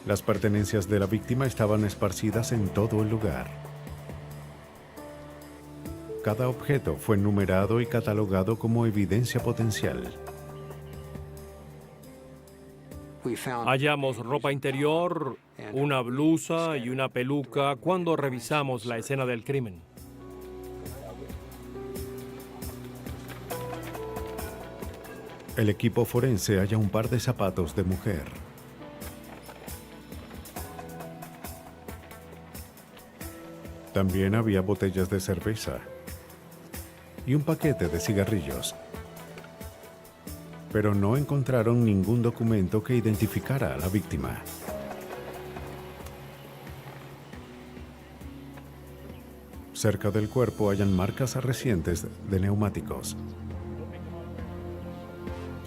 Las pertenencias de la víctima estaban esparcidas en todo el lugar. Cada objeto fue numerado y catalogado como evidencia potencial. Hallamos ropa interior, una blusa y una peluca cuando revisamos la escena del crimen. El equipo forense halla un par de zapatos de mujer. También había botellas de cerveza y un paquete de cigarrillos. Pero no encontraron ningún documento que identificara a la víctima. Cerca del cuerpo hallan marcas recientes de neumáticos.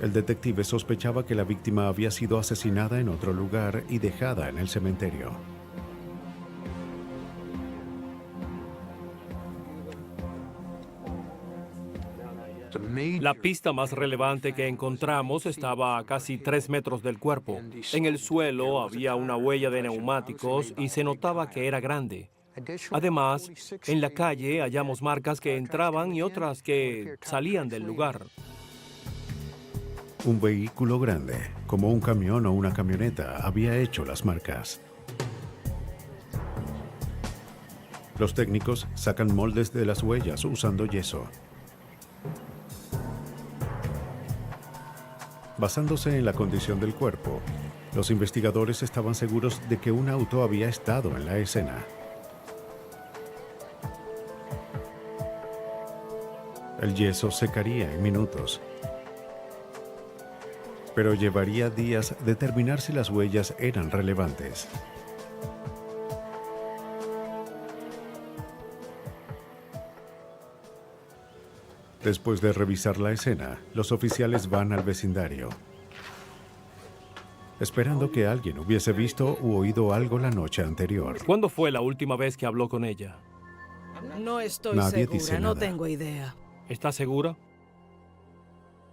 El detective sospechaba que la víctima había sido asesinada en otro lugar y dejada en el cementerio. La pista más relevante que encontramos estaba a casi 3 metros del cuerpo. En el suelo había una huella de neumáticos y se notaba que era grande. Además, en la calle hallamos marcas que entraban y otras que salían del lugar. Un vehículo grande, como un camión o una camioneta, había hecho las marcas. Los técnicos sacan moldes de las huellas usando yeso. Basándose en la condición del cuerpo, los investigadores estaban seguros de que un auto había estado en la escena. El yeso secaría en minutos, pero llevaría días determinar si las huellas eran relevantes. Después de revisar la escena, los oficiales van al vecindario, esperando que alguien hubiese visto u oído algo la noche anterior. ¿Cuándo fue la última vez que habló con ella? No estoy Nadie segura, dice no nada. tengo idea. ¿Está segura?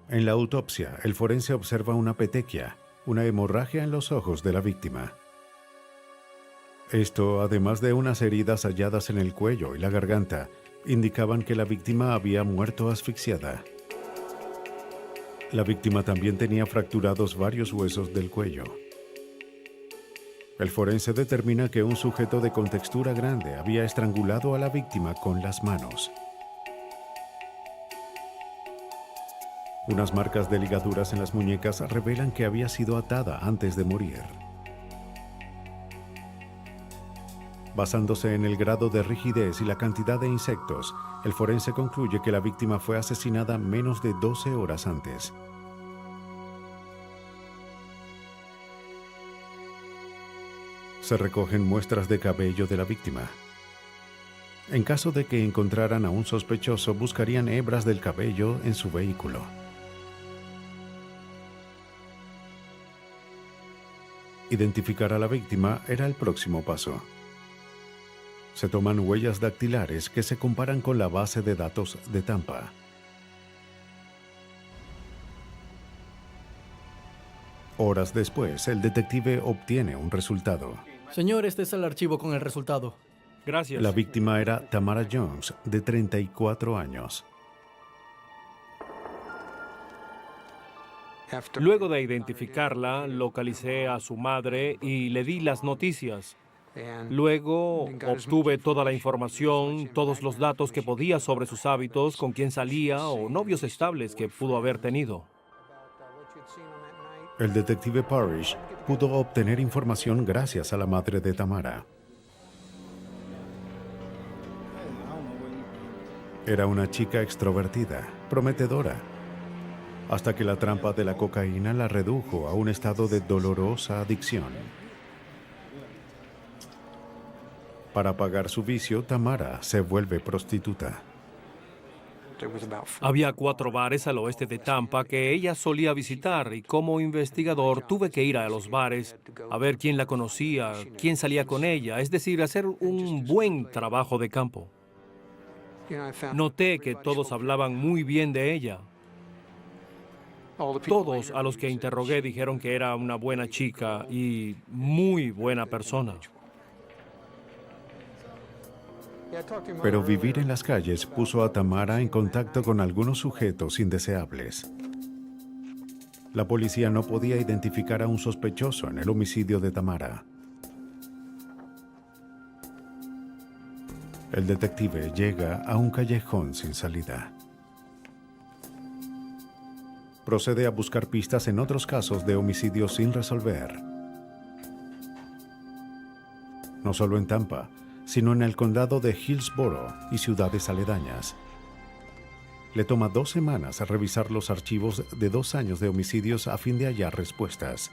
En la autopsia, el forense observa una petequia, una hemorragia en los ojos de la víctima. Esto, además de unas heridas halladas en el cuello y la garganta, indicaban que la víctima había muerto asfixiada. La víctima también tenía fracturados varios huesos del cuello. El forense determina que un sujeto de contextura grande había estrangulado a la víctima con las manos. Unas marcas de ligaduras en las muñecas revelan que había sido atada antes de morir. Basándose en el grado de rigidez y la cantidad de insectos, el forense concluye que la víctima fue asesinada menos de 12 horas antes. Se recogen muestras de cabello de la víctima. En caso de que encontraran a un sospechoso, buscarían hebras del cabello en su vehículo. Identificar a la víctima era el próximo paso. Se toman huellas dactilares que se comparan con la base de datos de Tampa. Horas después, el detective obtiene un resultado. Señor, este es el archivo con el resultado. Gracias. La víctima era Tamara Jones, de 34 años. Luego de identificarla, localicé a su madre y le di las noticias. Luego obtuve toda la información, todos los datos que podía sobre sus hábitos, con quién salía o novios estables que pudo haber tenido. El detective Parrish pudo obtener información gracias a la madre de Tamara. Era una chica extrovertida, prometedora, hasta que la trampa de la cocaína la redujo a un estado de dolorosa adicción. Para pagar su vicio, Tamara se vuelve prostituta. Había 4 bares al oeste de Tampa que ella solía visitar y como investigador tuve que ir a los bares a ver quién la conocía, quién salía con ella, es decir, hacer un buen trabajo de campo. Noté que todos hablaban muy bien de ella. Todos a los que interrogué dijeron que era una buena chica y muy buena persona. Pero vivir en las calles puso a Tamara en contacto con algunos sujetos indeseables. La policía no podía identificar a un sospechoso en el homicidio de Tamara. El detective llega a un callejón sin salida. Procede a buscar pistas en otros casos de homicidios sin resolver. No solo en Tampa, sino en el condado de Hillsborough y ciudades aledañas. Le toma 2 semanas a revisar los archivos de 2 años de homicidios a fin de hallar respuestas.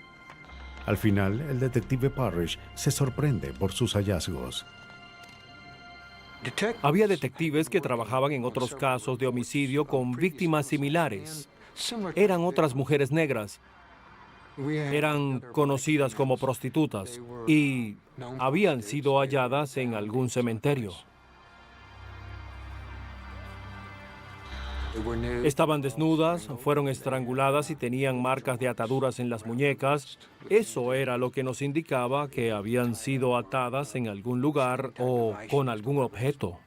Al final, el detective Parrish se sorprende por sus hallazgos. Había detectives que trabajaban en otros casos de homicidio con víctimas similares. Eran otras mujeres negras. Eran conocidas como prostitutas y habían sido halladas en algún cementerio. Estaban desnudas, fueron estranguladas y tenían marcas de ataduras en las muñecas. Eso era lo que nos indicaba que habían sido atadas en algún lugar o con algún objeto.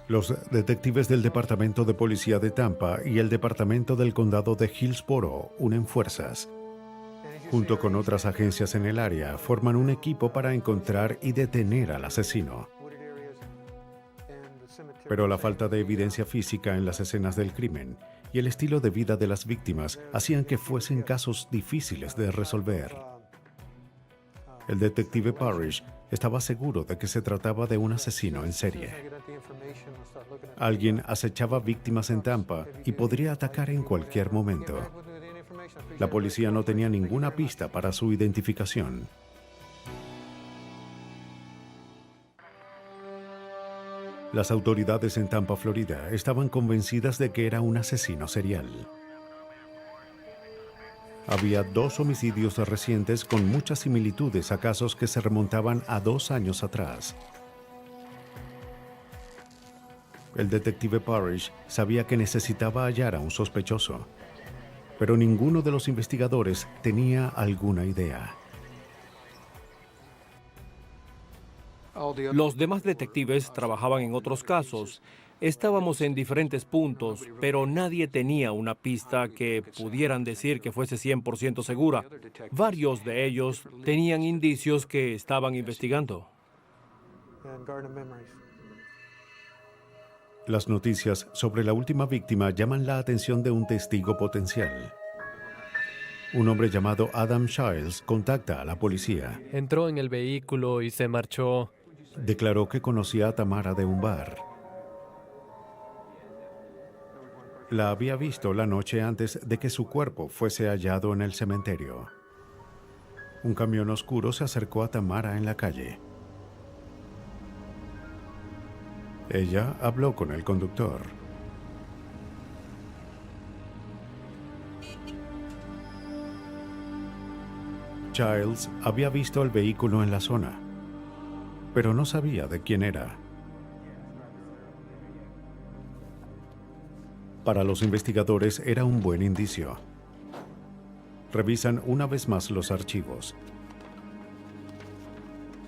Los detectives del Departamento de Policía de Tampa y el Departamento del Condado de Hillsborough unen fuerzas. Junto con otras agencias en el área, forman un equipo para encontrar y detener al asesino. Pero la falta de evidencia física en las escenas del crimen y el estilo de vida de las víctimas hacían que fuesen casos difíciles de resolver. El detective Parrish estaba seguro de que se trataba de un asesino en serie. Alguien acechaba víctimas en Tampa y podría atacar en cualquier momento. La policía no tenía ninguna pista para su identificación. Las autoridades en Tampa, Florida, estaban convencidas de que era un asesino serial. Había 2 homicidios recientes con muchas similitudes a casos que se remontaban a 2 años atrás. El detective Parrish sabía que necesitaba hallar a un sospechoso, pero ninguno de los investigadores tenía alguna idea. Los demás detectives trabajaban en otros casos. Estábamos en diferentes puntos, pero nadie tenía una pista que pudieran decir que fuese 100% segura. Varios de ellos tenían indicios que estaban investigando. Las noticias sobre la última víctima llaman la atención de un testigo potencial. Un hombre llamado Adam Childs contacta a la policía. Entró en el vehículo y se marchó. Declaró que conocía a Tamara de un bar. La había visto la noche antes de que su cuerpo fuese hallado en el cementerio. Un camión oscuro se acercó a Tamara en la calle. Ella habló con el conductor. Childs había visto el vehículo en la zona, pero no sabía de quién era. Para los investigadores era un buen indicio. Revisan una vez más los archivos.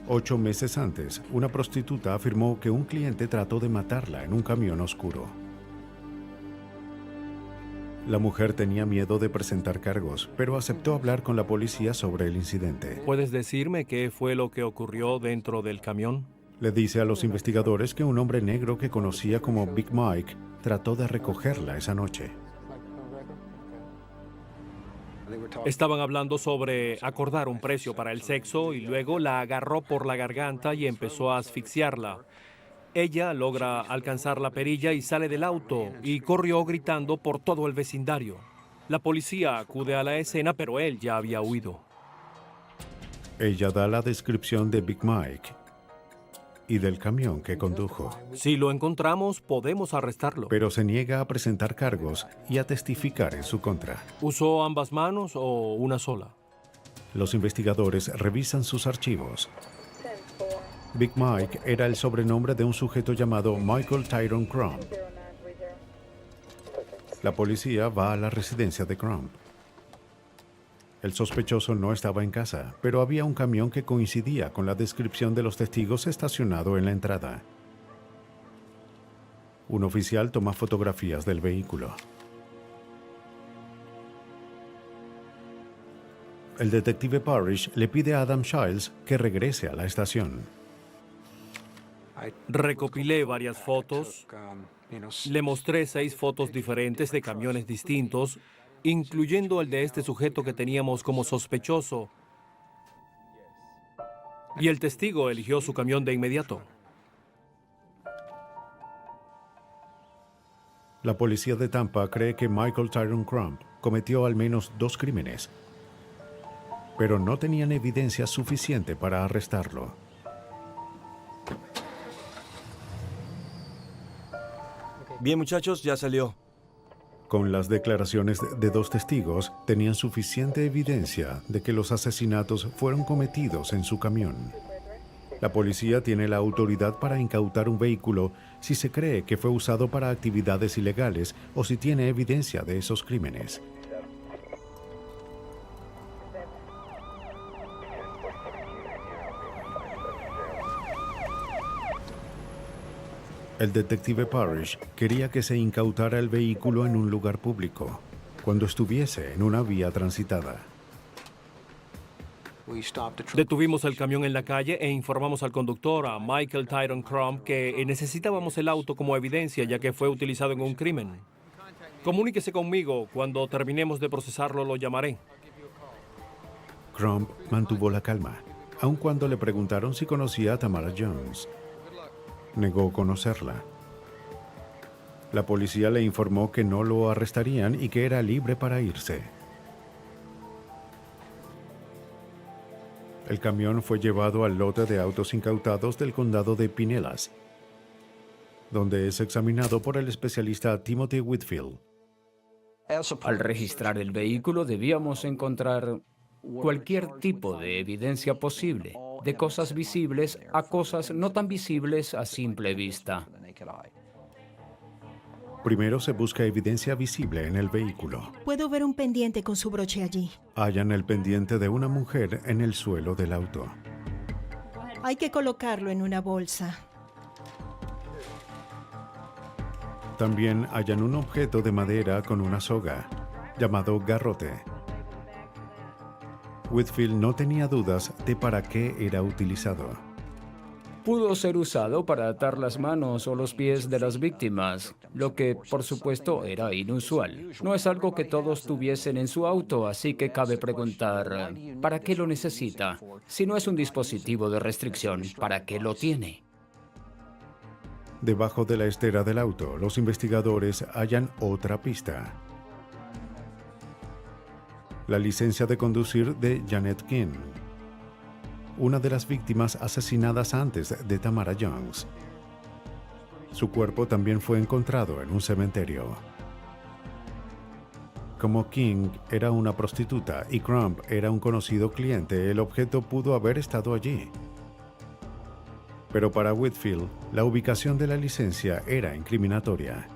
8 meses antes, una prostituta afirmó que un cliente trató de matarla en un camión oscuro. La mujer tenía miedo de presentar cargos, pero aceptó hablar con la policía sobre el incidente. ¿Puedes decirme qué fue lo que ocurrió dentro del camión? Le dice a los investigadores que un hombre negro que conocía como Big Mike trató de recogerla esa noche. Estaban hablando sobre acordar un precio para el sexo y luego la agarró por la garganta y empezó a asfixiarla. Ella logra alcanzar la perilla y sale del auto y corrió gritando por todo el vecindario. La policía acude a la escena, pero él ya había huido. Ella da la descripción de Big Mike y del camión que condujo. Si lo encontramos, podemos arrestarlo. Pero se niega a presentar cargos y a testificar en su contra. ¿Usó ambas manos o una sola? Los investigadores revisan sus archivos. Big Mike era el sobrenombre de un sujeto llamado Michael Tyrone Crump. La policía va a la residencia de Crump. El sospechoso no estaba en casa, pero había un camión que coincidía con la descripción de los testigos estacionado en la entrada. Un oficial toma fotografías del vehículo. El detective Parrish le pide a Adam Shiles que regrese a la estación. Recopilé varias fotos. Le mostré 6 fotos diferentes de camiones distintos, incluyendo el de este sujeto que teníamos como sospechoso. Y el testigo eligió su camión de inmediato. La policía de Tampa cree que Michael Tyrone Crump cometió al menos 2 crímenes, pero no tenían evidencia suficiente para arrestarlo. Bien, muchachos, ya salió. Con las declaraciones de 2 testigos, tenían suficiente evidencia de que los asesinatos fueron cometidos en su camión. La policía tiene la autoridad para incautar un vehículo si se cree que fue usado para actividades ilegales o si tiene evidencia de esos crímenes. El detective Parrish quería que se incautara el vehículo en un lugar público, cuando estuviese en una vía transitada. Detuvimos el camión en la calle e informamos al conductor, a Michael Tyrone Crump, que necesitábamos el auto como evidencia ya que fue utilizado en un crimen. Comuníquese conmigo. Cuando terminemos de procesarlo, lo llamaré. Crump mantuvo la calma, aun cuando le preguntaron si conocía a Tamara Jones. Negó conocerla. La policía le informó que no lo arrestarían y que era libre para irse. El camión fue llevado al lote de autos incautados del condado de Pinellas, donde es examinado por el especialista Timothy Whitfield. Al registrar el vehículo debíamos encontrar cualquier tipo de evidencia posible, de cosas visibles a cosas no tan visibles a simple vista. Primero se busca evidencia visible en el vehículo. Puedo ver un pendiente con su broche allí. Hallan el pendiente de una mujer en el suelo del auto. Hay que colocarlo en una bolsa. También hallan un objeto de madera con una soga, llamado garrote. Whitfield no tenía dudas de para qué era utilizado. Pudo ser usado para atar las manos o los pies de las víctimas, lo que, por supuesto, era inusual. No es algo que todos tuviesen en su auto, así que cabe preguntar, ¿para qué lo necesita? Si no es un dispositivo de restricción, ¿para qué lo tiene? Debajo de la estera del auto, los investigadores hallan otra pista. La licencia de conducir de Janet King, una de las víctimas asesinadas antes de Tamara Jones. Su cuerpo también fue encontrado en un cementerio. Como King era una prostituta y Crump era un conocido cliente, el objeto pudo haber estado allí. Pero para Whitfield, la ubicación de la licencia era incriminatoria.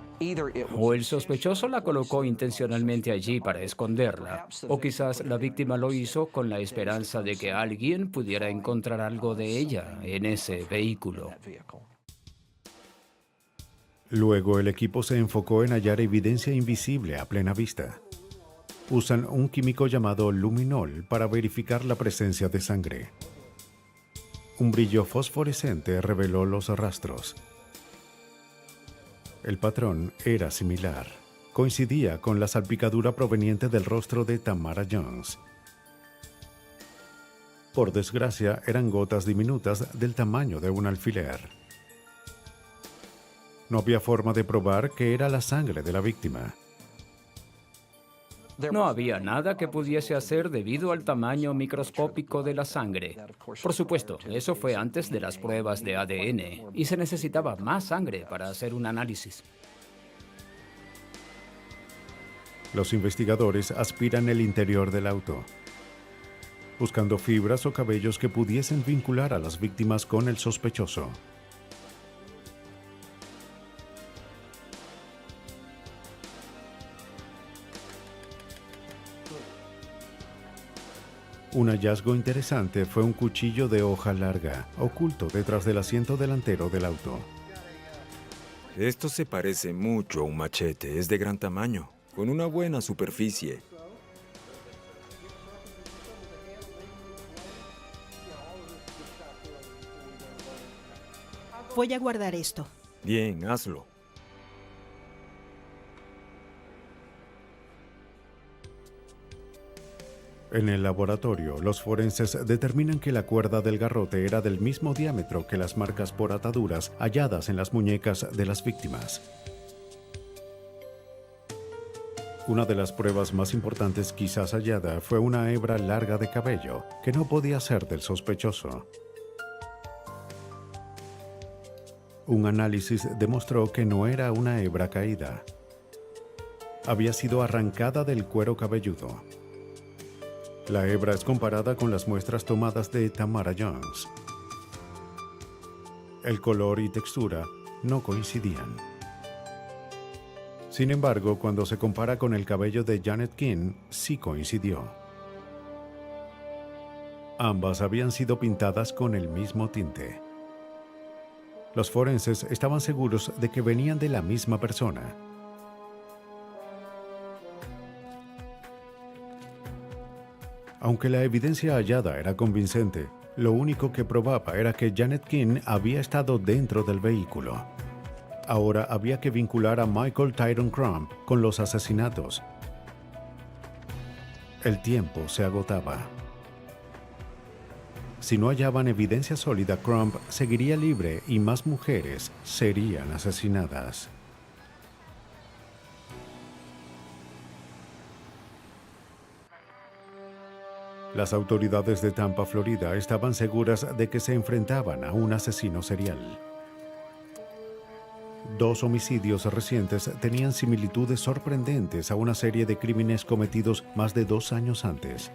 O el sospechoso la colocó intencionalmente allí para esconderla, o quizás la víctima lo hizo con la esperanza de que alguien pudiera encontrar algo de ella en ese vehículo. Luego el equipo se enfocó en hallar evidencia invisible a plena vista. Usan un químico llamado luminol para verificar la presencia de sangre. Un brillo fosforescente reveló los rastros. El patrón era similar. Coincidía con la salpicadura proveniente del rostro de Tamara Jones. Por desgracia, eran gotas diminutas del tamaño de un alfiler. No había forma de probar que era la sangre de la víctima. No había nada que pudiese hacer debido al tamaño microscópico de la sangre. Por supuesto, eso fue antes de las pruebas de ADN y se necesitaba más sangre para hacer un análisis. Los investigadores aspiran el interior del auto, buscando fibras o cabellos que pudiesen vincular a las víctimas con el sospechoso. Un hallazgo interesante fue un cuchillo de hoja larga, oculto detrás del asiento delantero del auto. Esto se parece mucho a un machete, es de gran tamaño, con una buena superficie. Voy a guardar esto. Bien, hazlo. En el laboratorio, los forenses determinan que la cuerda del garrote era del mismo diámetro que las marcas por ataduras halladas en las muñecas de las víctimas. Una de las pruebas más importantes quizás hallada fue una hebra larga de cabello, que no podía ser del sospechoso. Un análisis demostró que no era una hebra caída. Había sido arrancada del cuero cabelludo. La hebra es comparada con las muestras tomadas de Tamara Jones. El color y textura no coincidían. Sin embargo, cuando se compara con el cabello de Janet King, sí coincidió. Ambas habían sido pintadas con el mismo tinte. Los forenses estaban seguros de que venían de la misma persona. Aunque la evidencia hallada era convincente, lo único que probaba era que Janet King había estado dentro del vehículo. Ahora había que vincular a Michael Tyrone Crump con los asesinatos. El tiempo se agotaba. Si no hallaban evidencia sólida, Crump seguiría libre y más mujeres serían asesinadas. Las autoridades de Tampa, Florida, estaban seguras de que se enfrentaban a un asesino serial. 2 homicidios recientes tenían similitudes sorprendentes a una serie de crímenes cometidos más de 2 años antes.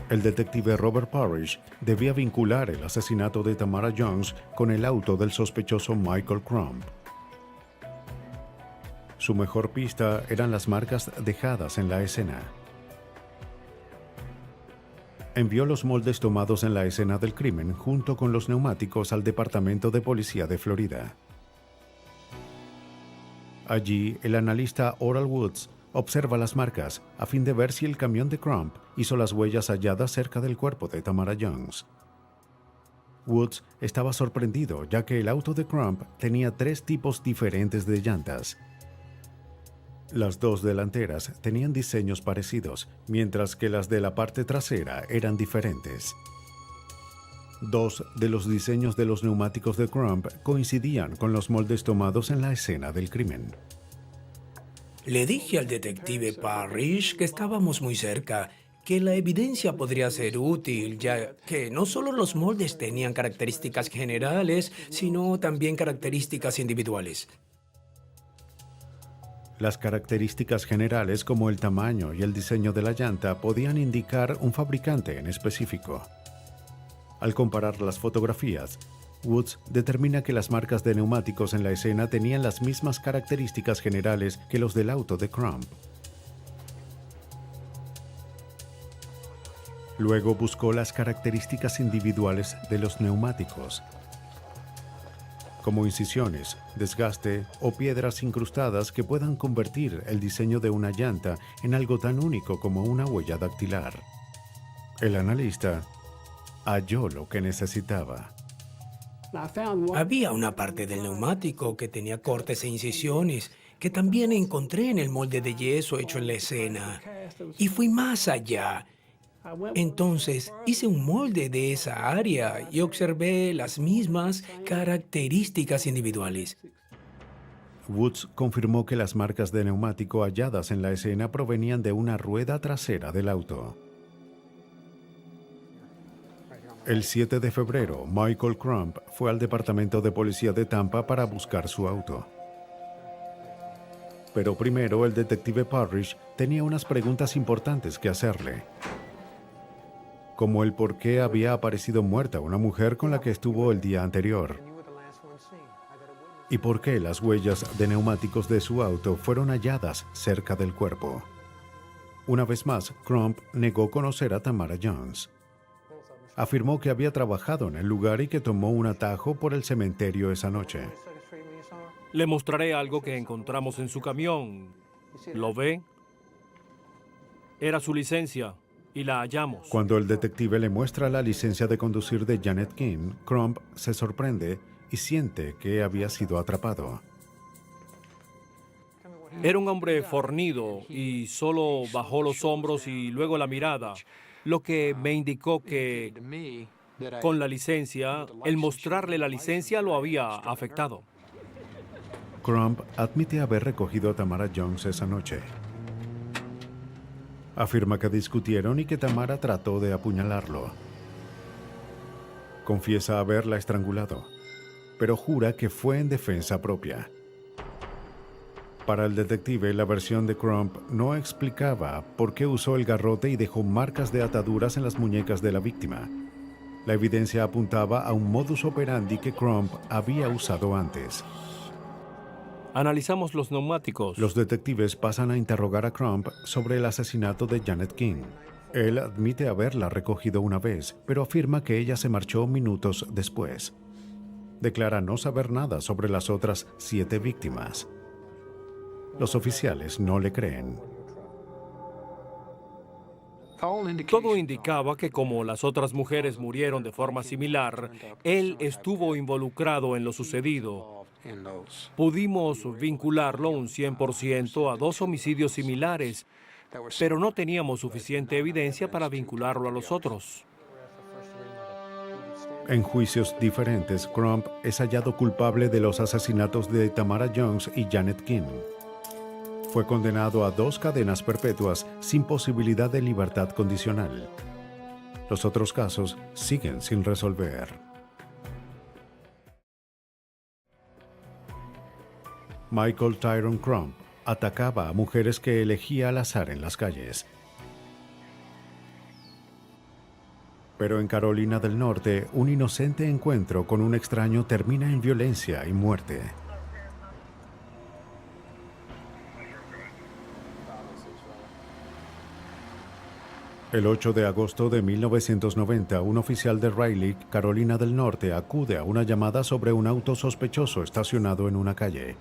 El detective Robert Parrish debía vincular el asesinato de Tamara Jones con el auto del sospechoso Michael Crump. Su mejor pista eran las marcas dejadas en la escena. Envió los moldes tomados en la escena del crimen junto con los neumáticos al Departamento de Policía de Florida. Allí, el analista Oral Woods observa las marcas a fin de ver si el camión de Crump hizo las huellas halladas cerca del cuerpo de Tamara Jones. Woods estaba sorprendido ya que el auto de Crump tenía 3 tipos diferentes de llantas. Las 2 delanteras tenían diseños parecidos, mientras que las de la parte trasera eran diferentes. 2 de los diseños de los neumáticos de Crump coincidían con los moldes tomados en la escena del crimen. Le dije al detective Parrish que estábamos muy cerca, que la evidencia podría ser útil, ya que no solo los moldes tenían características generales, sino también características individuales. Las características generales como el tamaño y el diseño de la llanta podían indicar un fabricante en específico. Al comparar las fotografías, Woods determina que las marcas de neumáticos en la escena tenían las mismas características generales que los del auto de Crump. Luego buscó las características individuales de los neumáticos, como incisiones, desgaste o piedras incrustadas que puedan convertir el diseño de una llanta en algo tan único como una huella dactilar. El analista halló lo que necesitaba. Había una parte del neumático que tenía cortes e incisiones que también encontré en el molde de yeso hecho en la escena. Y fui más allá. Entonces hice un molde de esa área y observé las mismas características individuales. Woods confirmó que las marcas de neumático halladas en la escena provenían de una rueda trasera del auto. El 7 de febrero, Michael Crump fue al departamento de policía de Tampa para buscar su auto. Pero primero el detective Parrish tenía unas preguntas importantes que hacerle, como el por qué había aparecido muerta una mujer con la que estuvo el día anterior, y por qué las huellas de neumáticos de su auto fueron halladas cerca del cuerpo. Una vez más, Crump negó conocer a Tamara Jones. Afirmó que había trabajado en el lugar y que tomó un atajo por el cementerio esa noche. Le mostraré algo que encontramos en su camión. ¿Lo ve? Era su licencia y la hallamos. Cuando el detective le muestra la licencia de conducir de Janet King, Crump se sorprende y siente que había sido atrapado. Era un hombre fornido y solo bajó los hombros y luego la mirada, lo que me indicó que con la licencia, el mostrarle la licencia lo había afectado. Crump admite haber recogido a Tamara Jones esa noche. Afirma que discutieron y que Tamara trató de apuñalarlo. Confiesa haberla estrangulado, pero jura que fue en defensa propia. Para el detective, la versión de Crump no explicaba por qué usó el garrote y dejó marcas de ataduras en las muñecas de la víctima. La evidencia apuntaba a un modus operandi que Crump había usado antes. Analizamos los neumáticos. Los detectives pasan a interrogar a Crump sobre el asesinato de Janet King. Él admite haberla recogido una vez, pero afirma que ella se marchó minutos después. Declara no saber nada sobre las otras 7 víctimas. Los oficiales no le creen. Todo indicaba que como las otras mujeres murieron de forma similar, él estuvo involucrado en lo sucedido. Pudimos vincularlo un 100% a 2 homicidios similares, pero no teníamos suficiente evidencia para vincularlo a los otros. En juicios diferentes, Crump es hallado culpable de los asesinatos de Tamara Jones y Janet King. Fue condenado a 2 cadenas perpetuas sin posibilidad de libertad condicional. Los otros casos siguen sin resolver. Michael Tyrone Crump atacaba a mujeres que elegía al azar en las calles. Pero en Carolina del Norte, un inocente encuentro con un extraño termina en violencia y muerte. El 8 de agosto de 1990, un oficial de Raleigh, Carolina del Norte, acude a una llamada sobre un auto sospechoso estacionado en una calle.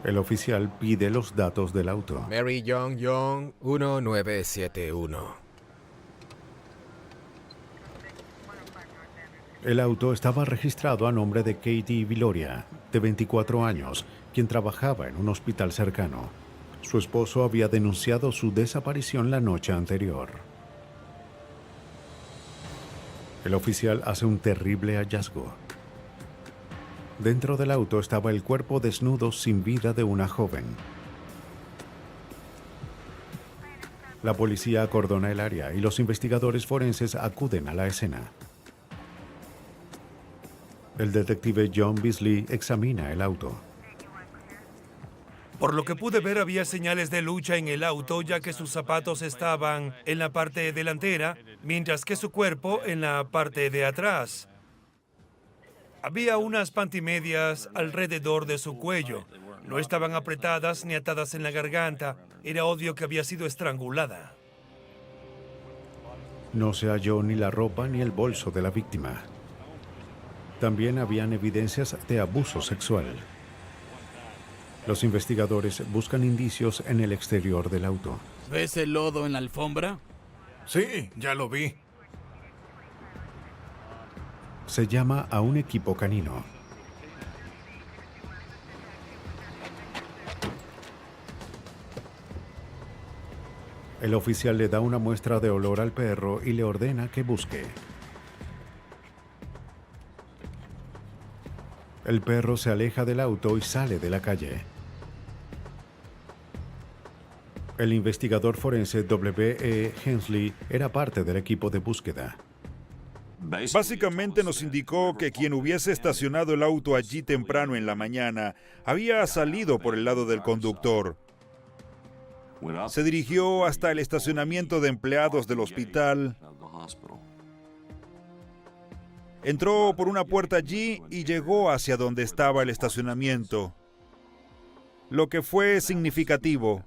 El oficial pide los datos del auto. Mary Young Young 1971. El auto estaba registrado a nombre de Katie Viloria, de 24 años, quien trabajaba en un hospital cercano. Su esposo había denunciado su desaparición la noche anterior. El oficial hace un terrible hallazgo. Dentro del auto estaba el cuerpo desnudo sin vida de una joven. La policía acordona el área y los investigadores forenses acuden a la escena. El detective John Beasley examina el auto. Por lo que pude ver, había señales de lucha en el auto, ya que sus zapatos estaban en la parte delantera, mientras que su cuerpo en la parte de atrás. Había unas pantimedias alrededor de su cuello. No estaban apretadas ni atadas en la garganta. Era obvio que había sido estrangulada. No se halló ni la ropa ni el bolso de la víctima. También habían evidencias de abuso sexual. Los investigadores buscan indicios en el exterior del auto. ¿Ves el lodo en la alfombra? Sí, ya lo vi. Se llama a un equipo canino. El oficial le da una muestra de olor al perro y le ordena que busque. El perro se aleja del auto y sale de la calle. El investigador forense W.E. Hensley era parte del equipo de búsqueda. Básicamente nos indicó que quien hubiese estacionado el auto allí temprano en la mañana había salido por el lado del conductor. Se dirigió hasta el estacionamiento de empleados del hospital. Entró por una puerta allí y llegó hacia donde estaba el estacionamiento, lo que fue significativo.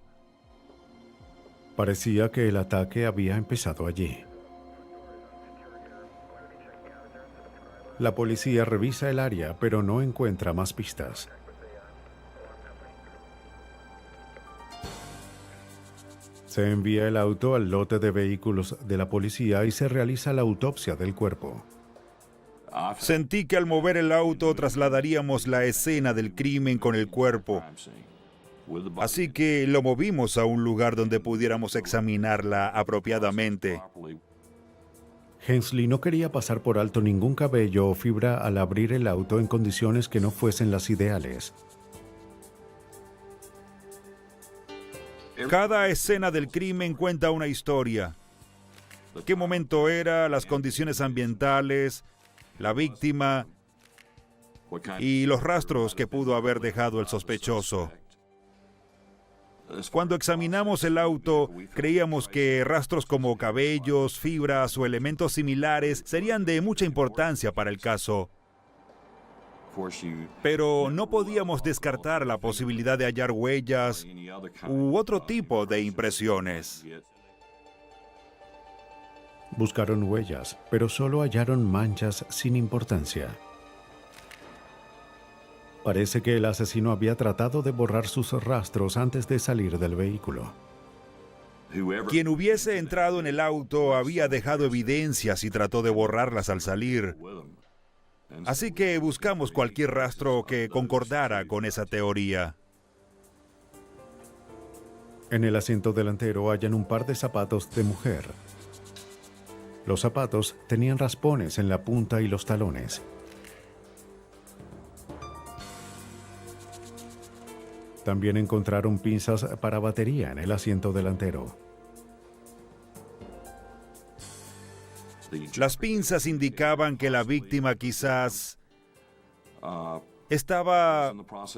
Parecía que el ataque había empezado allí. La policía revisa el área, pero no encuentra más pistas. Se envía el auto al lote de vehículos de la policía y se realiza la autopsia del cuerpo. Sentí que al mover el auto trasladaríamos la escena del crimen con el cuerpo. Así que lo movimos a un lugar donde pudiéramos examinarla apropiadamente. Hensley no quería pasar por alto ningún cabello o fibra al abrir el auto en condiciones que no fuesen las ideales. Cada escena del crimen cuenta una historia. ¿Qué momento era? Las condiciones ambientales, la víctima y los rastros que pudo haber dejado el sospechoso. Cuando examinamos el auto, creíamos que rastros como cabellos, fibras o elementos similares serían de mucha importancia para el caso. Pero no podíamos descartar la posibilidad de hallar huellas u otro tipo de impresiones. Buscaron huellas, pero solo hallaron manchas sin importancia. Parece que el asesino había tratado de borrar sus rastros antes de salir del vehículo. Quien hubiese entrado en el auto había dejado evidencias y trató de borrarlas al salir. Así que buscamos cualquier rastro que concordara con esa teoría. En el asiento delantero hallan un par de zapatos de mujer. Los zapatos tenían raspones en la punta y los talones. También encontraron pinzas para batería en el asiento delantero. Las pinzas indicaban que la víctima quizás estaba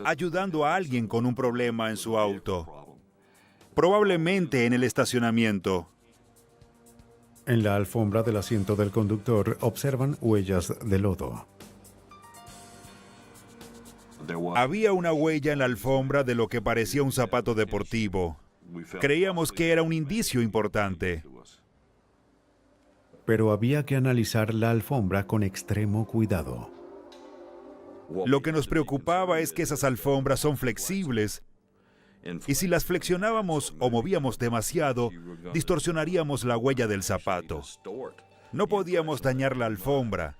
ayudando a alguien con un problema en su auto, probablemente en el estacionamiento. En la alfombra del asiento del conductor observan huellas de lodo. Había una huella en la alfombra de lo que parecía un zapato deportivo. Creíamos que era un indicio importante. Pero había que analizar la alfombra con extremo cuidado. Lo que nos preocupaba es que esas alfombras son flexibles y si las flexionábamos o movíamos demasiado, distorsionaríamos la huella del zapato. No podíamos dañar la alfombra,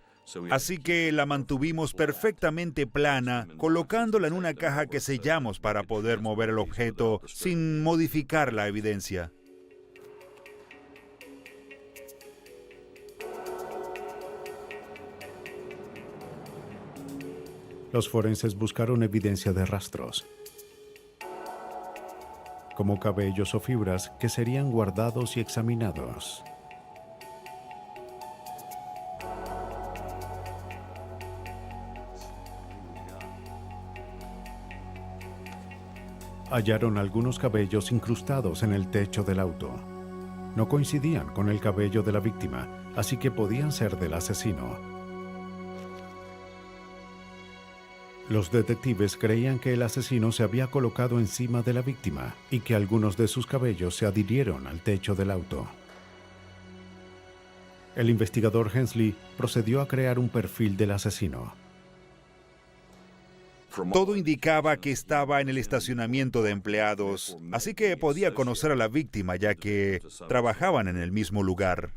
así que la mantuvimos perfectamente plana, colocándola en una caja que sellamos para poder mover el objeto sin modificar la evidencia. Los forenses buscaron evidencia de rastros, como cabellos o fibras que serían guardados y examinados. Hallaron algunos cabellos incrustados en el techo del auto. No coincidían con el cabello de la víctima, así que podían ser del asesino. Los detectives creían que el asesino se había colocado encima de la víctima y que algunos de sus cabellos se adhirieron al techo del auto. El investigador Hensley procedió a crear un perfil del asesino. Todo indicaba que estaba en el estacionamiento de empleados, así que podía conocer a la víctima ya que trabajaban en el mismo lugar.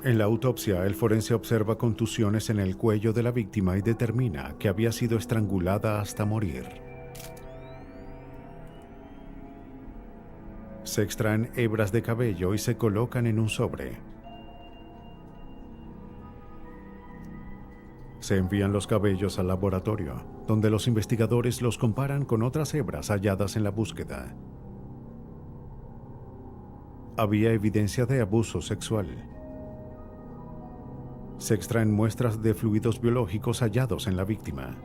En la autopsia, el forense observa contusiones en el cuello de la víctima y determina que había sido estrangulada hasta morir. Se extraen hebras de cabello y se colocan en un sobre. Se envían los cabellos al laboratorio, donde los investigadores los comparan con otras hebras halladas en la búsqueda. Había evidencia de abuso sexual. Se extraen muestras de fluidos biológicos hallados en la víctima.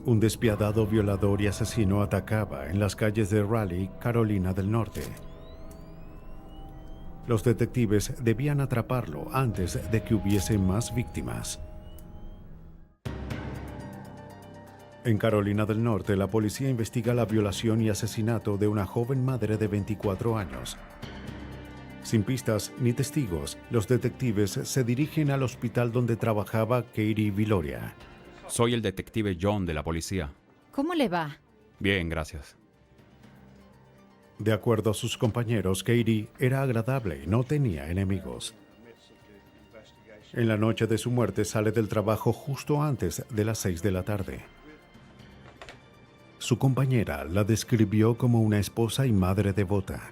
Un despiadado violador y asesino atacaba en las calles de Raleigh, Carolina del Norte. Los detectives debían atraparlo antes de que hubiese más víctimas. En Carolina del Norte, la policía investiga la violación y asesinato de una joven madre de 24 años. Sin pistas ni testigos, los detectives se dirigen al hospital donde trabajaba Katie Viloria. Soy el detective John de la policía. ¿Cómo le va? Bien, gracias. De acuerdo a sus compañeros, Katie era agradable y no tenía enemigos. En la noche de su muerte sale del trabajo justo antes de las 6 de la tarde. Su compañera la describió como una esposa y madre devota.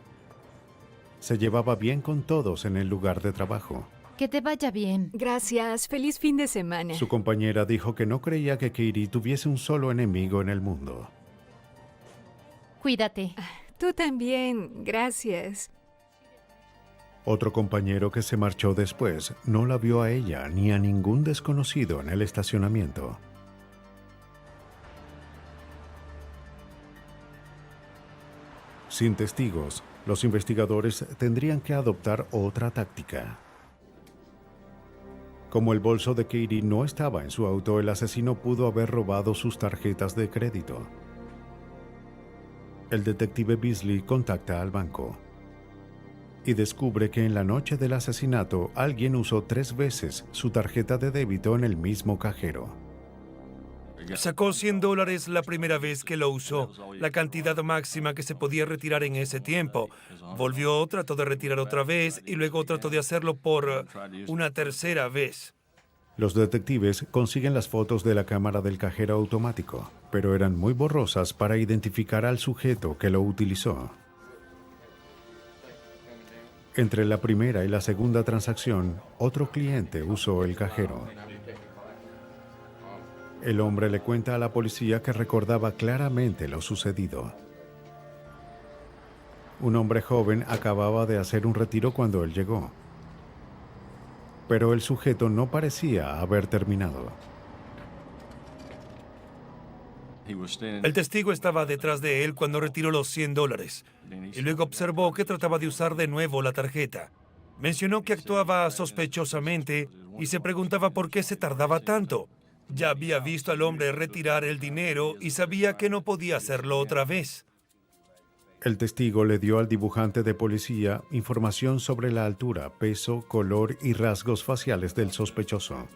Se llevaba bien con todos en el lugar de trabajo. Que te vaya bien. Gracias. Feliz fin de semana. Su compañera dijo que no creía que Katie tuviese un solo enemigo en el mundo. Cuídate. Tú también. Gracias. Otro compañero que se marchó después no la vio a ella ni a ningún desconocido en el estacionamiento. Sin testigos, los investigadores tendrían que adoptar otra táctica. Como el bolso de Katie no estaba en su auto, el asesino pudo haber robado sus tarjetas de crédito. El detective Beasley contacta al banco y descubre que en la noche del asesinato alguien usó 3 veces su tarjeta de débito en el mismo cajero. Sacó $100 la primera vez que lo usó, la cantidad máxima que se podía retirar en ese tiempo. Volvió, trató de retirar otra vez y luego trató de hacerlo por una tercera vez. Los detectives consiguen las fotos de la cámara del cajero automático, pero eran muy borrosas para identificar al sujeto que lo utilizó. Entre la primera y la segunda transacción, otro cliente usó el cajero. El hombre le cuenta a la policía que recordaba claramente lo sucedido. Un hombre joven acababa de hacer un retiro cuando él llegó, pero el sujeto no parecía haber terminado. El testigo estaba detrás de él cuando retiró los $100 y luego observó que trataba de usar de nuevo la tarjeta. Mencionó que actuaba sospechosamente y se preguntaba por qué se tardaba tanto. Ya había visto al hombre retirar el dinero y sabía que no podía hacerlo otra vez. El testigo le dio al dibujante de policía información sobre la altura, peso, color y rasgos faciales del sospechoso.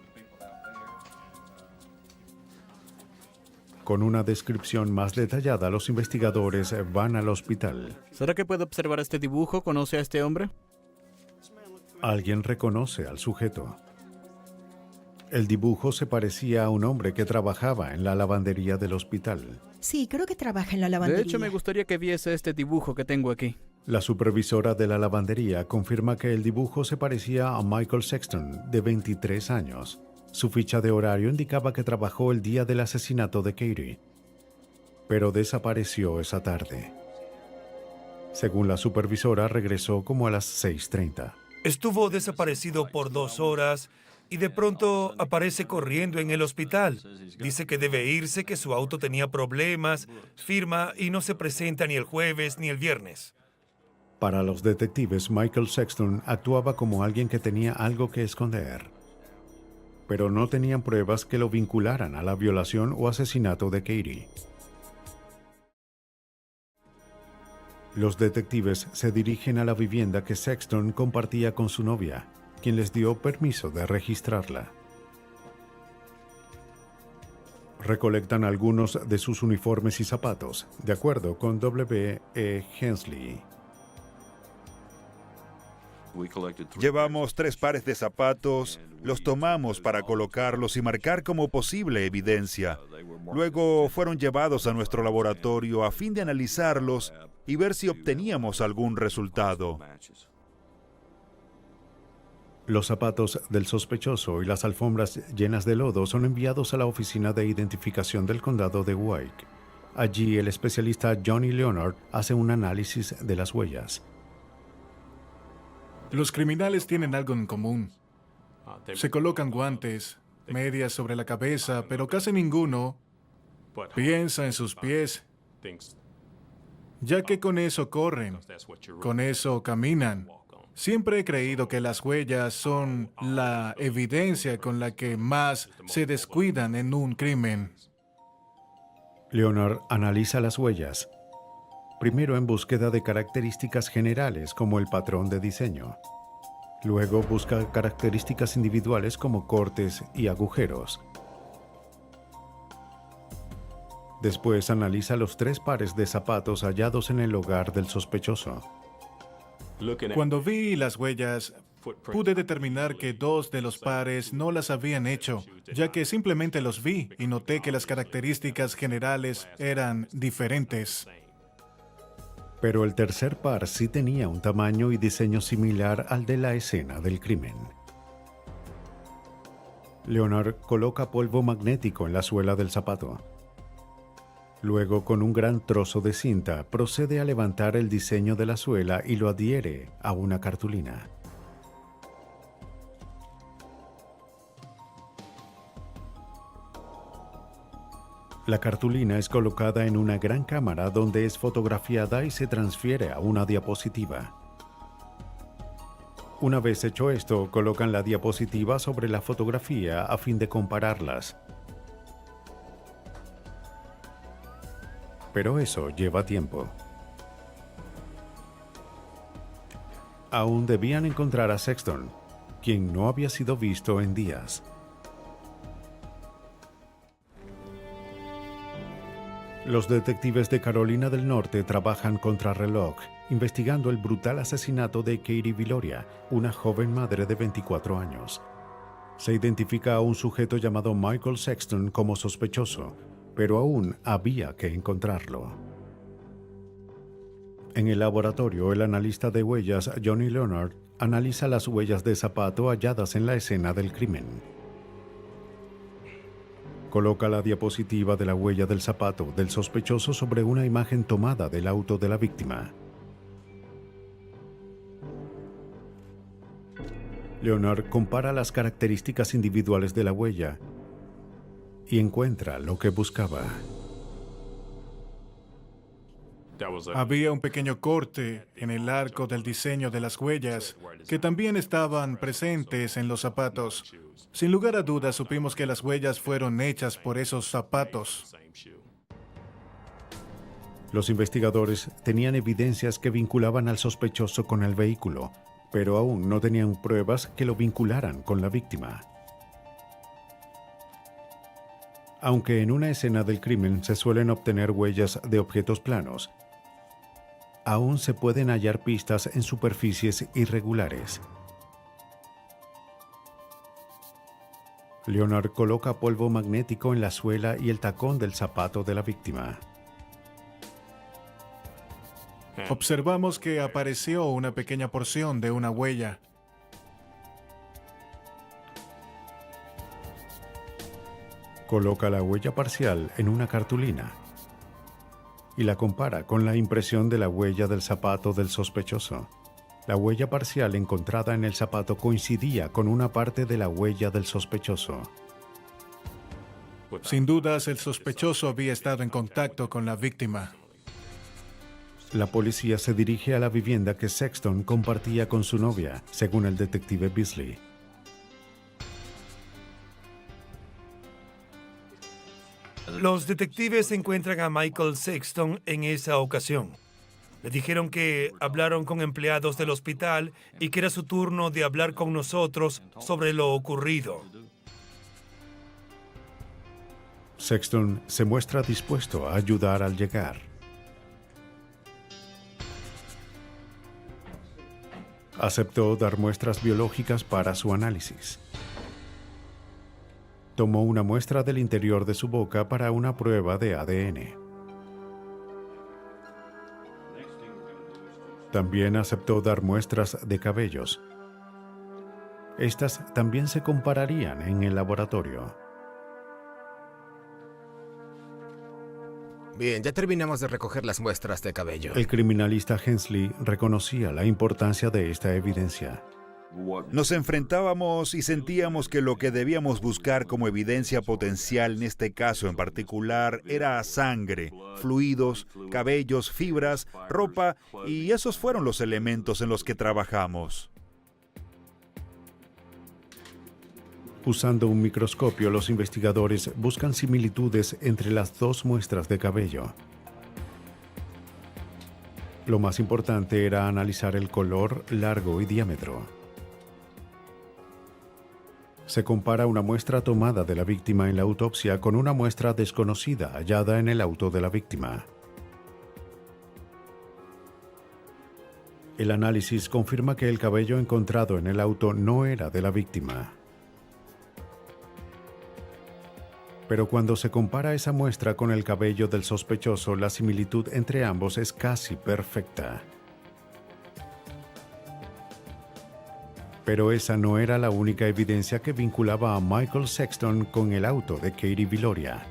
Con una descripción más detallada, los investigadores van al hospital. ¿Será que puede observar este dibujo? ¿Conoce a este hombre? Alguien reconoce al sujeto. El dibujo se parecía a un hombre que trabajaba en la lavandería del hospital. Sí, creo que trabaja en la lavandería. De hecho, me gustaría que viese este dibujo que tengo aquí. La supervisora de la lavandería confirma que el dibujo se parecía a Michael Sexton, de 23 años. Su ficha de horario indicaba que trabajó el día del asesinato de Katie, pero desapareció esa tarde. Según la supervisora, regresó como a las 6:30. Estuvo desaparecido por 2 horas y de pronto aparece corriendo en el hospital. Dice que debe irse, que su auto tenía problemas, firma y no se presenta ni el jueves ni el viernes. Para los detectives, Michael Sexton actuaba como alguien que tenía algo que esconder, pero no tenían pruebas que lo vincularan a la violación o asesinato de Katie. Los detectives se dirigen a la vivienda que Sexton compartía con su novia, quien les dio permiso de registrarla. Recolectan algunos de sus uniformes y zapatos, de acuerdo con W. E. Hensley. Llevamos 3 pares de zapatos, los tomamos para colocarlos y marcar como posible evidencia. Luego fueron llevados a nuestro laboratorio a fin de analizarlos y ver si obteníamos algún resultado. Los zapatos del sospechoso y las alfombras llenas de lodo son enviados a la Oficina de Identificación del Condado de Wake. Allí el especialista Johnny Leonard hace un análisis de las huellas. Los criminales tienen algo en común. Se colocan guantes, medias sobre la cabeza, pero casi ninguno piensa en sus pies, ya que con eso corren, con eso caminan. Siempre he creído que las huellas son la evidencia con la que más se descuidan en un crimen. Leonard analiza las huellas, primero en búsqueda de características generales como el patrón de diseño. Luego busca características individuales como cortes y agujeros. Después analiza los 3 pares de zapatos hallados en el hogar del sospechoso. Cuando vi las huellas, pude determinar que 2 de los pares no las habían hecho, ya que simplemente los vi y noté que las características generales eran diferentes. Pero el tercer par sí tenía un tamaño y diseño similar al de la escena del crimen. Leonard coloca polvo magnético en la suela del zapato. Luego, con un gran trozo de cinta, procede a levantar el diseño de la suela y lo adhiere a una cartulina. La cartulina es colocada en una gran cámara donde es fotografiada y se transfiere a una diapositiva. Una vez hecho esto, colocan la diapositiva sobre la fotografía a fin de compararlas. Pero eso lleva tiempo. Aún debían encontrar a Sexton, quien no había sido visto en días. Los detectives de Carolina del Norte trabajan contrarreloj, investigando el brutal asesinato de Katie Viloria, una joven madre de 24 años. Se identifica a un sujeto llamado Michael Sexton como sospechoso, pero aún había que encontrarlo. En el laboratorio, el analista de huellas Johnny Leonard analiza las huellas de zapato halladas en la escena del crimen. Coloca la diapositiva de la huella del zapato del sospechoso sobre una imagen tomada del auto de la víctima. Leonard compara las características individuales de la huella y encuentra lo que buscaba. Había un pequeño corte en el arco del diseño de las huellas que también estaban presentes en los zapatos. Sin lugar a dudas, supimos que las huellas fueron hechas por esos zapatos. Los investigadores tenían evidencias que vinculaban al sospechoso con el vehículo, pero aún no tenían pruebas que lo vincularan con la víctima. Aunque en una escena del crimen se suelen obtener huellas de objetos planos, aún se pueden hallar pistas en superficies irregulares. Leonard coloca polvo magnético en la suela y el tacón del zapato de la víctima. Observamos que apareció una pequeña porción de una huella. Coloca la huella parcial en una cartulina y la compara con la impresión de la huella del zapato del sospechoso. La huella parcial encontrada en el zapato coincidía con una parte de la huella del sospechoso. Sin dudas, el sospechoso había estado en contacto con la víctima. La policía se dirige a la vivienda que Sexton compartía con su novia, según el detective Beasley. Los detectives encuentran a Michael Sexton en esa ocasión. Le dijeron que hablaron con empleados del hospital y que era su turno de hablar con nosotros sobre lo ocurrido. Sexton se muestra dispuesto a ayudar al llegar. Aceptó dar muestras biológicas para su análisis. Tomó una muestra del interior de su boca para una prueba de ADN. También aceptó dar muestras de cabellos. Estas también se compararían en el laboratorio. Bien, ya terminamos de recoger las muestras de cabello. El criminalista Hensley reconocía la importancia de esta evidencia. Nos enfrentábamos y sentíamos que lo que debíamos buscar como evidencia potencial en este caso en particular era sangre, fluidos, cabellos, fibras, ropa, y esos fueron los elementos en los que trabajamos. Usando un microscopio, los investigadores buscan similitudes entre las dos muestras de cabello. Lo más importante era analizar el color, largo y diámetro. Se compara una muestra tomada de la víctima en la autopsia con una muestra desconocida hallada en el auto de la víctima. El análisis confirma que el cabello encontrado en el auto no era de la víctima. Pero cuando se compara esa muestra con el cabello del sospechoso, la similitud entre ambos es casi perfecta. Pero esa no era la única evidencia que vinculaba a Michael Sexton con el auto de Katie Viloria.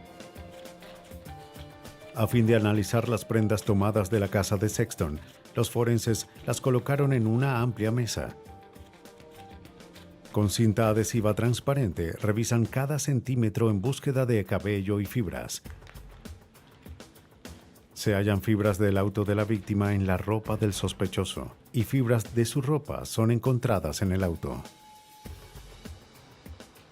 A fin de analizar las prendas tomadas de la casa de Sexton, los forenses las colocaron en una amplia mesa. Con cinta adhesiva transparente, revisan cada centímetro en búsqueda de cabello y fibras. Se hallan fibras del auto de la víctima en la ropa del sospechoso, y fibras de su ropa son encontradas en el auto.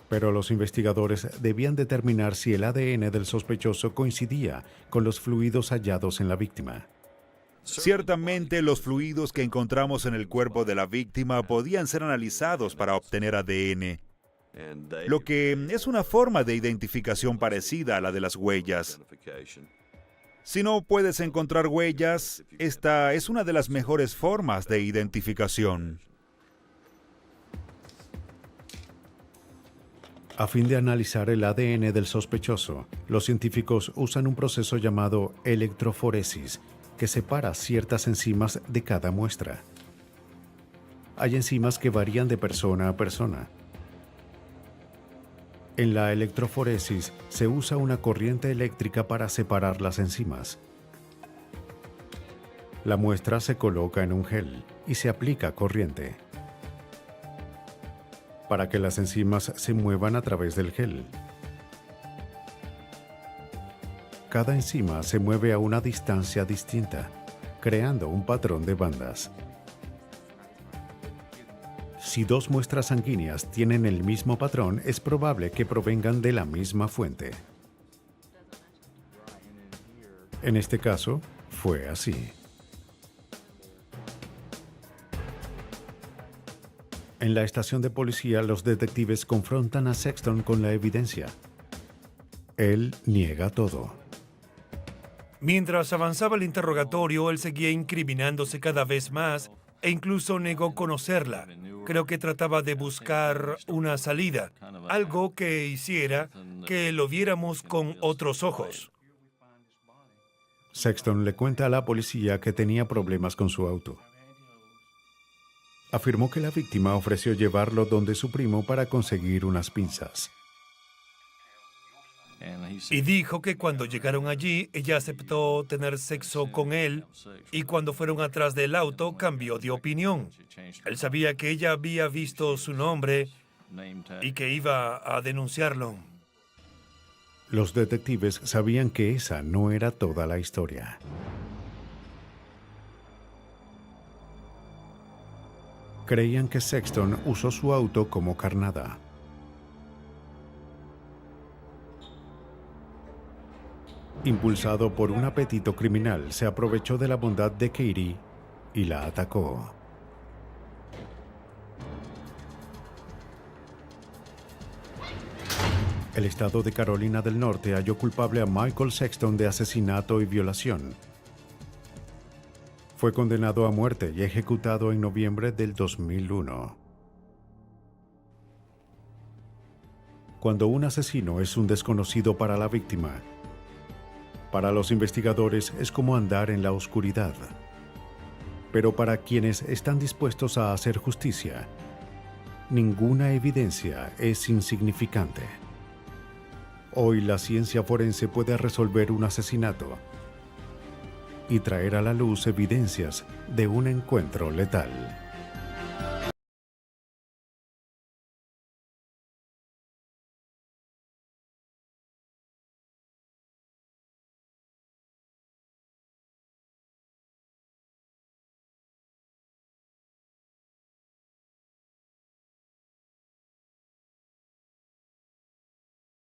Pero los investigadores debían determinar si el ADN del sospechoso coincidía con los fluidos hallados en la víctima. Ciertamente, los fluidos que encontramos en el cuerpo de la víctima podían ser analizados para obtener ADN, lo que es una forma de identificación parecida a la de las huellas. Si no puedes encontrar huellas, esta es una de las mejores formas de identificación. A fin de analizar el ADN del sospechoso, los científicos usan un proceso llamado electroforesis, que separa ciertas enzimas de cada muestra. Hay enzimas que varían de persona a persona. En la electroforesis se usa una corriente eléctrica para separar las enzimas. La muestra se coloca en un gel y se aplica corriente para que las enzimas se muevan a través del gel. Cada enzima se mueve a una distancia distinta, creando un patrón de bandas. Si dos muestras sanguíneas tienen el mismo patrón, es probable que provengan de la misma fuente. En este caso, fue así. En la estación de policía, los detectives confrontan a Sexton con la evidencia. Él niega todo. Mientras avanzaba el interrogatorio, él seguía incriminándose cada vez más e incluso negó conocerla. Creo que trataba de buscar una salida, algo que hiciera que lo viéramos con otros ojos. Sexton le cuenta a la policía que tenía problemas con su auto. Afirmó que la víctima ofreció llevarlo donde su primo para conseguir unas pinzas. Y dijo que cuando llegaron allí, ella aceptó tener sexo con él y cuando fueron atrás del auto cambió de opinión. Él sabía que ella había visto su nombre y que iba a denunciarlo. Los detectives sabían que esa no era toda la historia. Creían que Sexton usó su auto como carnada. impulsado por un apetito criminal, se aprovechó de la bondad de Katie y la atacó. El estado de Carolina del Norte halló culpable a Michael Sexton de asesinato y violación. Fue condenado a muerte y ejecutado en noviembre del 2001. Cuando un asesino es un desconocido para la víctima, para los investigadores es como andar en la oscuridad. Pero para quienes están dispuestos a hacer justicia, ninguna evidencia es insignificante. Hoy la ciencia forense puede resolver un asesinato y traer a la luz evidencias de un encuentro letal.